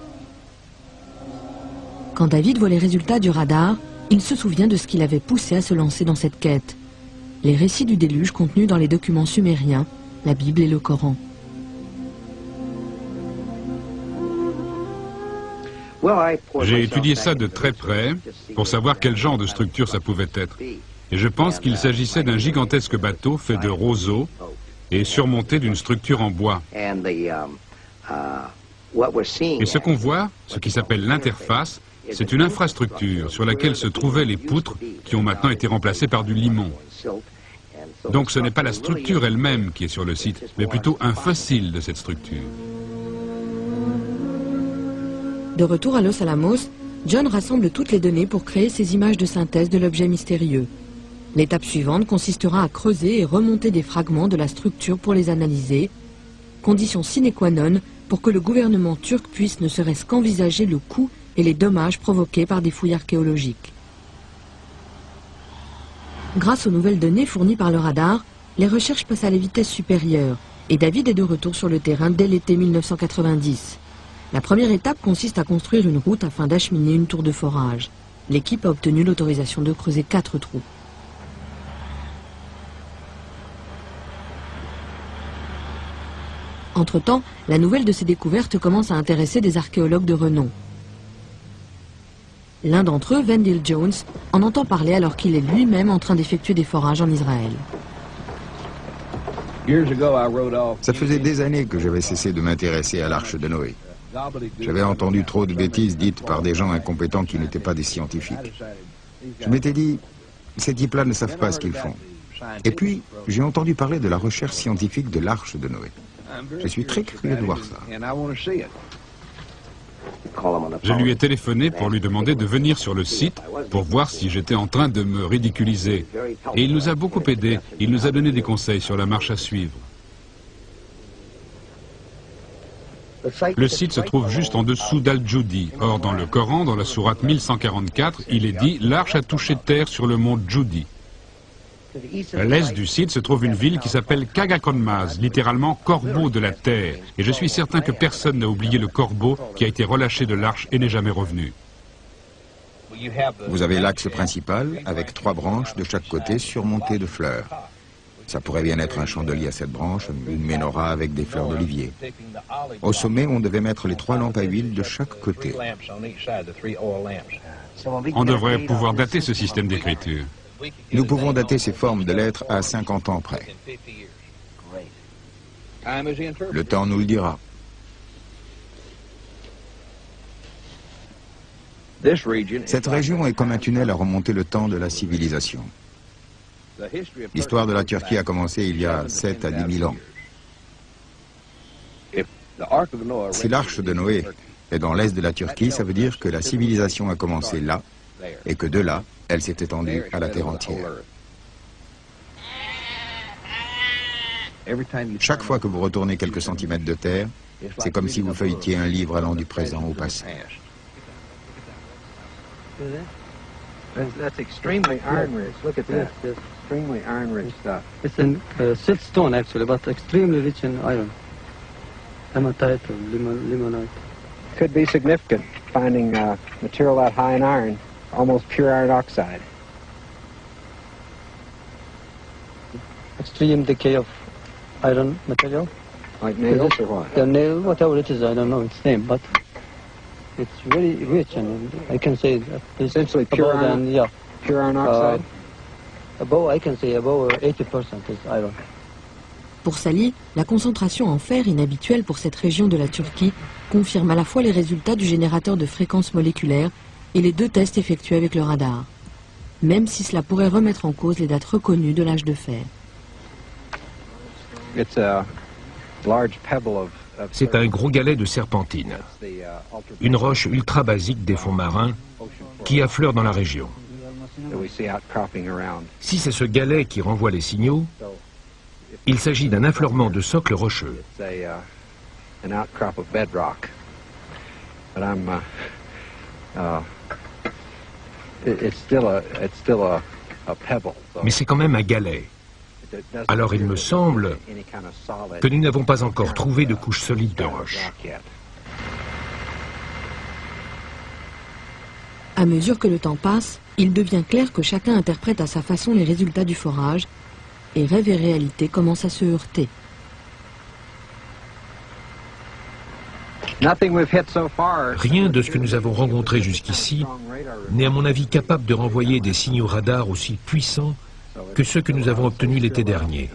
Quand David voit les résultats du radar, il se souvient de ce qui l'avait poussé à se lancer dans cette quête. Les récits du déluge contenus dans les documents sumériens, la Bible et le Coran. J'ai étudié ça de très près pour savoir quel genre de structure ça pouvait être. Et je pense qu'il s'agissait d'un gigantesque bateau fait de roseaux et surmonté d'une structure en bois. Et ce qu'on voit, ce qui s'appelle l'interface, c'est une infrastructure sur laquelle se trouvaient les poutres qui ont maintenant été remplacées par du limon. Donc ce n'est pas la structure elle-même qui est sur le site, mais plutôt un fossile de cette structure. De retour à Los Alamos, John rassemble toutes les données pour créer ces images de synthèse de l'objet mystérieux. L'étape suivante consistera à creuser et remonter des fragments de la structure pour les analyser, condition sine qua non pour que le gouvernement turc puisse ne serait-ce qu'envisager le coût et les dommages provoqués par des fouilles archéologiques. Grâce aux nouvelles données fournies par le radar, les recherches passent à la vitesse supérieure et David est de retour sur le terrain dès l'été 1990. La première étape consiste à construire une route afin d'acheminer une tour de forage. L'équipe a obtenu l'autorisation de creuser 4 trous. Entre-temps, la nouvelle de ces découvertes commence à intéresser des archéologues de renom. L'un d'entre eux, Wendell Jones, en entend parler alors qu'il est lui-même en train d'effectuer des forages en Israël. Ça faisait des années que j'avais cessé de m'intéresser à l'arche de Noé. J'avais entendu trop de bêtises dites par des gens incompétents qui n'étaient pas des scientifiques. Je m'étais dit, ces types-là ne savent pas ce qu'ils font. Et puis, j'ai entendu parler de la recherche scientifique de l'arche de Noé. Je suis très curieux de voir ça. Je lui ai téléphoné pour lui demander de venir sur le site pour voir si j'étais en train de me ridiculiser. Et il nous a beaucoup aidés. Il nous a donné des conseils sur la marche à suivre. Le site se trouve juste en dessous d'Al-Joudi. Or, dans le Coran, dans la sourate 1144, il est dit « L'arche a touché terre sur le mont Joudi ». À l'est du site se trouve une ville qui s'appelle Kagakonmaz, littéralement « corbeau de la terre ». Et je suis certain que personne n'a oublié le corbeau qui a été relâché de l'arche et n'est jamais revenu. Vous avez l'axe principal avec 3 branches de chaque côté surmontées de fleurs. Ça pourrait bien être un chandelier à 7 branches, une menorah avec des fleurs d'olivier. Au sommet, on devait mettre les 3 lampes à huile de chaque côté. On devrait pouvoir dater ce système d'écriture. Nous pouvons dater ces formes de lettres à 50 ans près. Le temps nous le dira. Cette région est comme un tunnel à remonter le temps de la civilisation. L'histoire de la Turquie a commencé il y a 7 à 10 000 ans. Si l'arche de Noé est dans l'est de la Turquie, ça veut dire que la civilisation a commencé là, et que de là, elle s'est étendue à la terre entière. Chaque fois que vous retournez quelques centimètres de terre, c'est comme si vous feuilletiez un livre allant du présent au passé. That's extremely iron-rich. Look at that. Extremely iron-rich stuff. It's a siltstone actually, but extremely rich in iron. Hematite or limonite. Could be significant, finding material that high in iron, almost pure iron oxide. Extreme decay of iron material. Like nails or what? The nail, whatever it is, I don't know its name, but it's very rich, and I can say that it's essentially pure iron. Yeah. Pure iron oxide. Above, I can say above 80% is iron. Pour Sally, la concentration en fer inhabituelle pour cette région de la Turquie confirme à la fois les résultats du générateur de fréquences moléculaires et les 2 tests effectués avec le radar, même si cela pourrait remettre en cause les dates reconnues de l'âge de fer. C'est un gros galet de serpentine, une roche ultra basique des fonds marins qui affleure dans la région. Si c'est ce galet qui renvoie les signaux, il s'agit d'un affleurement de socle rocheux. an outcrop of bedrock. But it's still a pebble. Mais c'est quand même un galet. Alors il me semble que nous n'avons pas encore trouvé de couche solide de roche. À mesure que le temps passe, il devient clair que chacun interprète à sa façon les résultats du forage, et rêve et réalité commencent à se heurter. Rien de ce que nous avons rencontré jusqu'ici n'est à mon avis capable de renvoyer des signaux radars aussi puissants que ceux que nous avons obtenus l'été dernier.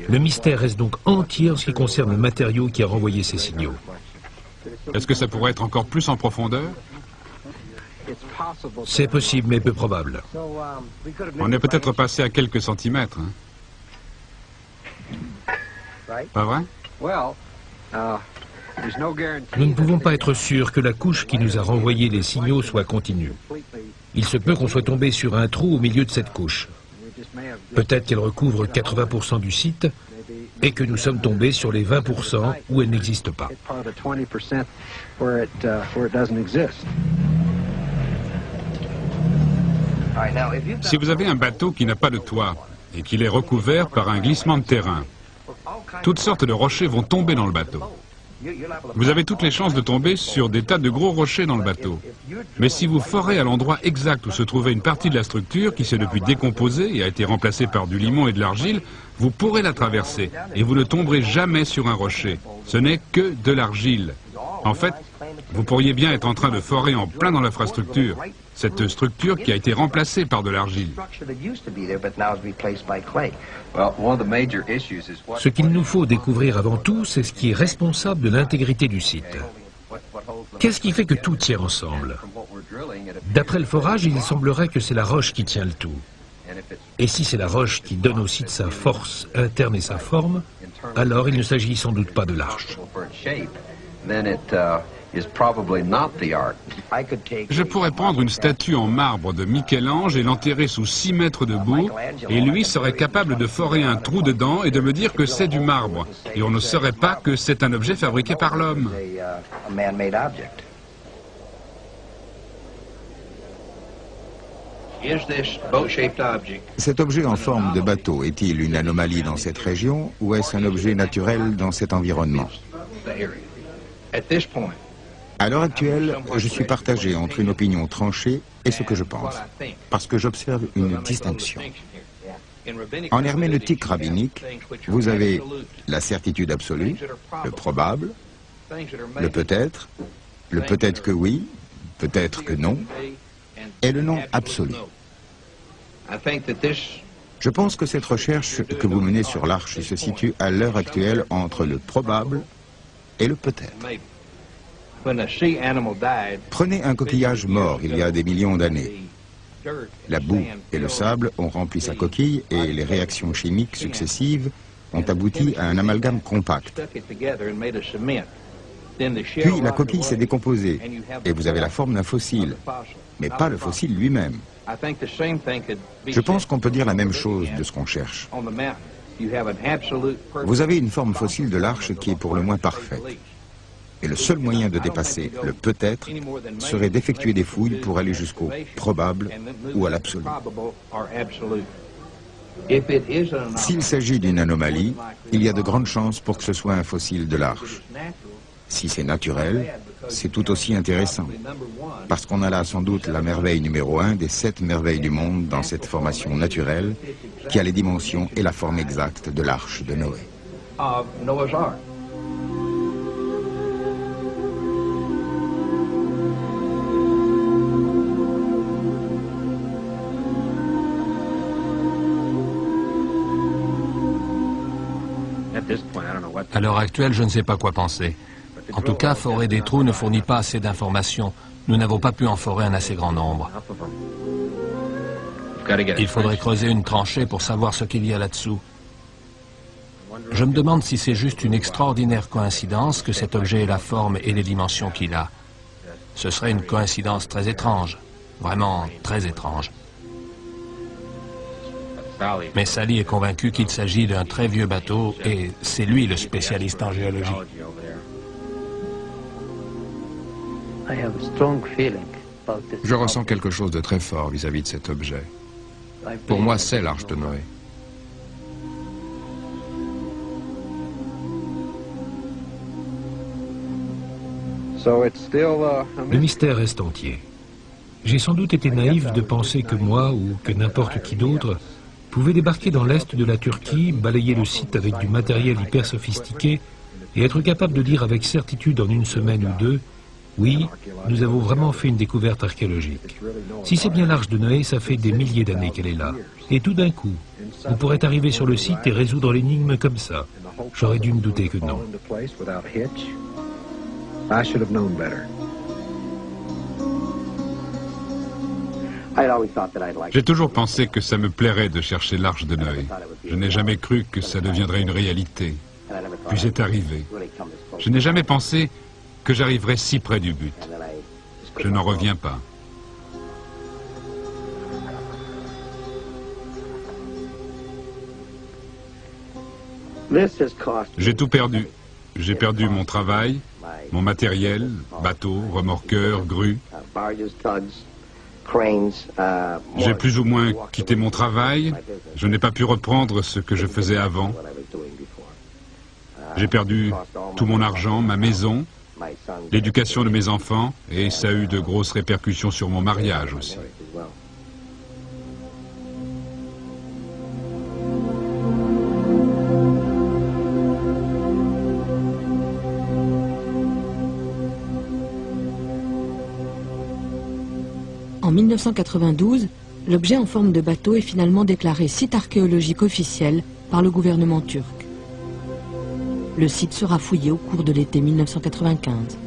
Le mystère reste donc entier en ce qui concerne le matériau qui a renvoyé ces signaux. Est-ce que ça pourrait être encore plus en profondeur? C'est possible, mais peu probable. On est peut-être passé à quelques centimètres. Hein? Pas vrai? Nous ne pouvons pas être sûrs que la couche qui nous a renvoyé les signaux soit continue. Il se peut qu'on soit tombé sur un trou au milieu de cette couche. Peut-être qu'elle recouvre 80% du site et que nous sommes tombés sur les 20% où elle n'existe pas. Si vous avez un bateau qui n'a pas de toit et qu'il est recouvert par un glissement de terrain, toutes sortes de rochers vont tomber dans le bateau. Vous avez toutes les chances de tomber sur des tas de gros rochers dans le bateau. Mais si vous forez à l'endroit exact où se trouvait une partie de la structure qui s'est depuis décomposée et a été remplacée par du limon et de l'argile, vous pourrez la traverser et vous ne tomberez jamais sur un rocher. Ce n'est que de l'argile. En fait, vous pourriez bien être en train de forer en plein dans l'infrastructure, cette structure qui a été remplacée par de l'argile. Ce qu'il nous faut découvrir avant tout, c'est ce qui est responsable de l'intégrité du site. Qu'est-ce qui fait que tout tient ensemble? D'après le forage, il semblerait que c'est la roche qui tient le tout. Et si c'est la roche qui donne au site sa force interne et sa forme, alors il ne s'agit sans doute pas de l'arche. Je pourrais prendre une statue en marbre de Michel-Ange et l'enterrer sous 6 mètres de boue, et lui serait capable de forer un trou dedans et de me dire que c'est du marbre. Et on ne saurait pas que c'est un objet fabriqué par l'homme. Cet objet en forme de bateau est-il une anomalie dans cette région ou est-ce un objet naturel dans cet environnement? À l'heure actuelle, je suis partagé entre une opinion tranchée et ce que je pense, parce que j'observe une distinction. En herméneutique rabbinique, vous avez la certitude absolue, le probable, le peut-être que oui, peut-être que non, et le non absolu. Je pense que cette recherche que vous menez sur l'arche se situe à l'heure actuelle entre le probable et le peut-être. Prenez un coquillage mort il y a des millions d'années. La boue et le sable ont rempli sa coquille et les réactions chimiques successives ont abouti à un amalgame compact. Puis la coquille s'est décomposée et vous avez la forme d'un fossile, mais pas le fossile lui-même. Je pense qu'on peut dire la même chose de ce qu'on cherche. Vous avez une forme fossile de l'arche qui est pour le moins parfaite. Et le seul moyen de dépasser le peut-être serait d'effectuer des fouilles pour aller jusqu'au probable ou à l'absolu. S'il s'agit d'une anomalie, il y a de grandes chances pour que ce soit un fossile de l'arche. Si c'est naturel, c'est tout aussi intéressant, parce qu'on a là sans doute la merveille numéro 1 des 7 merveilles du monde dans cette formation naturelle qui a les dimensions et la forme exacte de l'arche de Noé. À l'heure actuelle, je ne sais pas quoi penser. En tout cas, forer des trous ne fournit pas assez d'informations. Nous n'avons pas pu en forer un assez grand nombre. Il faudrait creuser une tranchée pour savoir ce qu'il y a là-dessous. Je me demande si c'est juste une extraordinaire coïncidence que cet objet ait la forme et les dimensions qu'il a. Ce serait une coïncidence très étrange, vraiment très étrange. Mais Sally est convaincu qu'il s'agit d'un très vieux bateau et c'est lui le spécialiste en géologie. Je ressens quelque chose de très fort vis-à-vis de cet objet. Pour moi, c'est l'Arche de Noé. Le mystère reste entier. J'ai sans doute été naïf de penser que moi, ou que n'importe qui d'autre, pouvait débarquer dans l'est de la Turquie, balayer le site avec du matériel hyper sophistiqué et être capable de dire avec certitude en une semaine ou deux, oui, nous avons vraiment fait une découverte archéologique. Si c'est bien l'Arche de Noé, ça fait des milliers d'années qu'elle est là. Et tout d'un coup, on pourrait arriver sur le site et résoudre l'énigme comme ça. J'aurais dû me douter que non. J'ai toujours pensé que ça me plairait de chercher l'Arche de Noé. Je n'ai jamais cru que ça deviendrait une réalité. Puis c'est arrivé. Je n'ai jamais pensé que j'arriverais si près du but. Je n'en reviens pas. J'ai tout perdu. J'ai perdu mon travail, mon matériel, bateau, remorqueur, grue. J'ai plus ou moins quitté mon travail. Je n'ai pas pu reprendre ce que je faisais avant. J'ai perdu tout mon argent, ma maison, l'éducation de mes enfants, et ça a eu de grosses répercussions sur mon mariage aussi. En 1992, l'objet en forme de bateau est finalement déclaré site archéologique officiel par le gouvernement turc. Le site sera fouillé au cours de l'été 1995.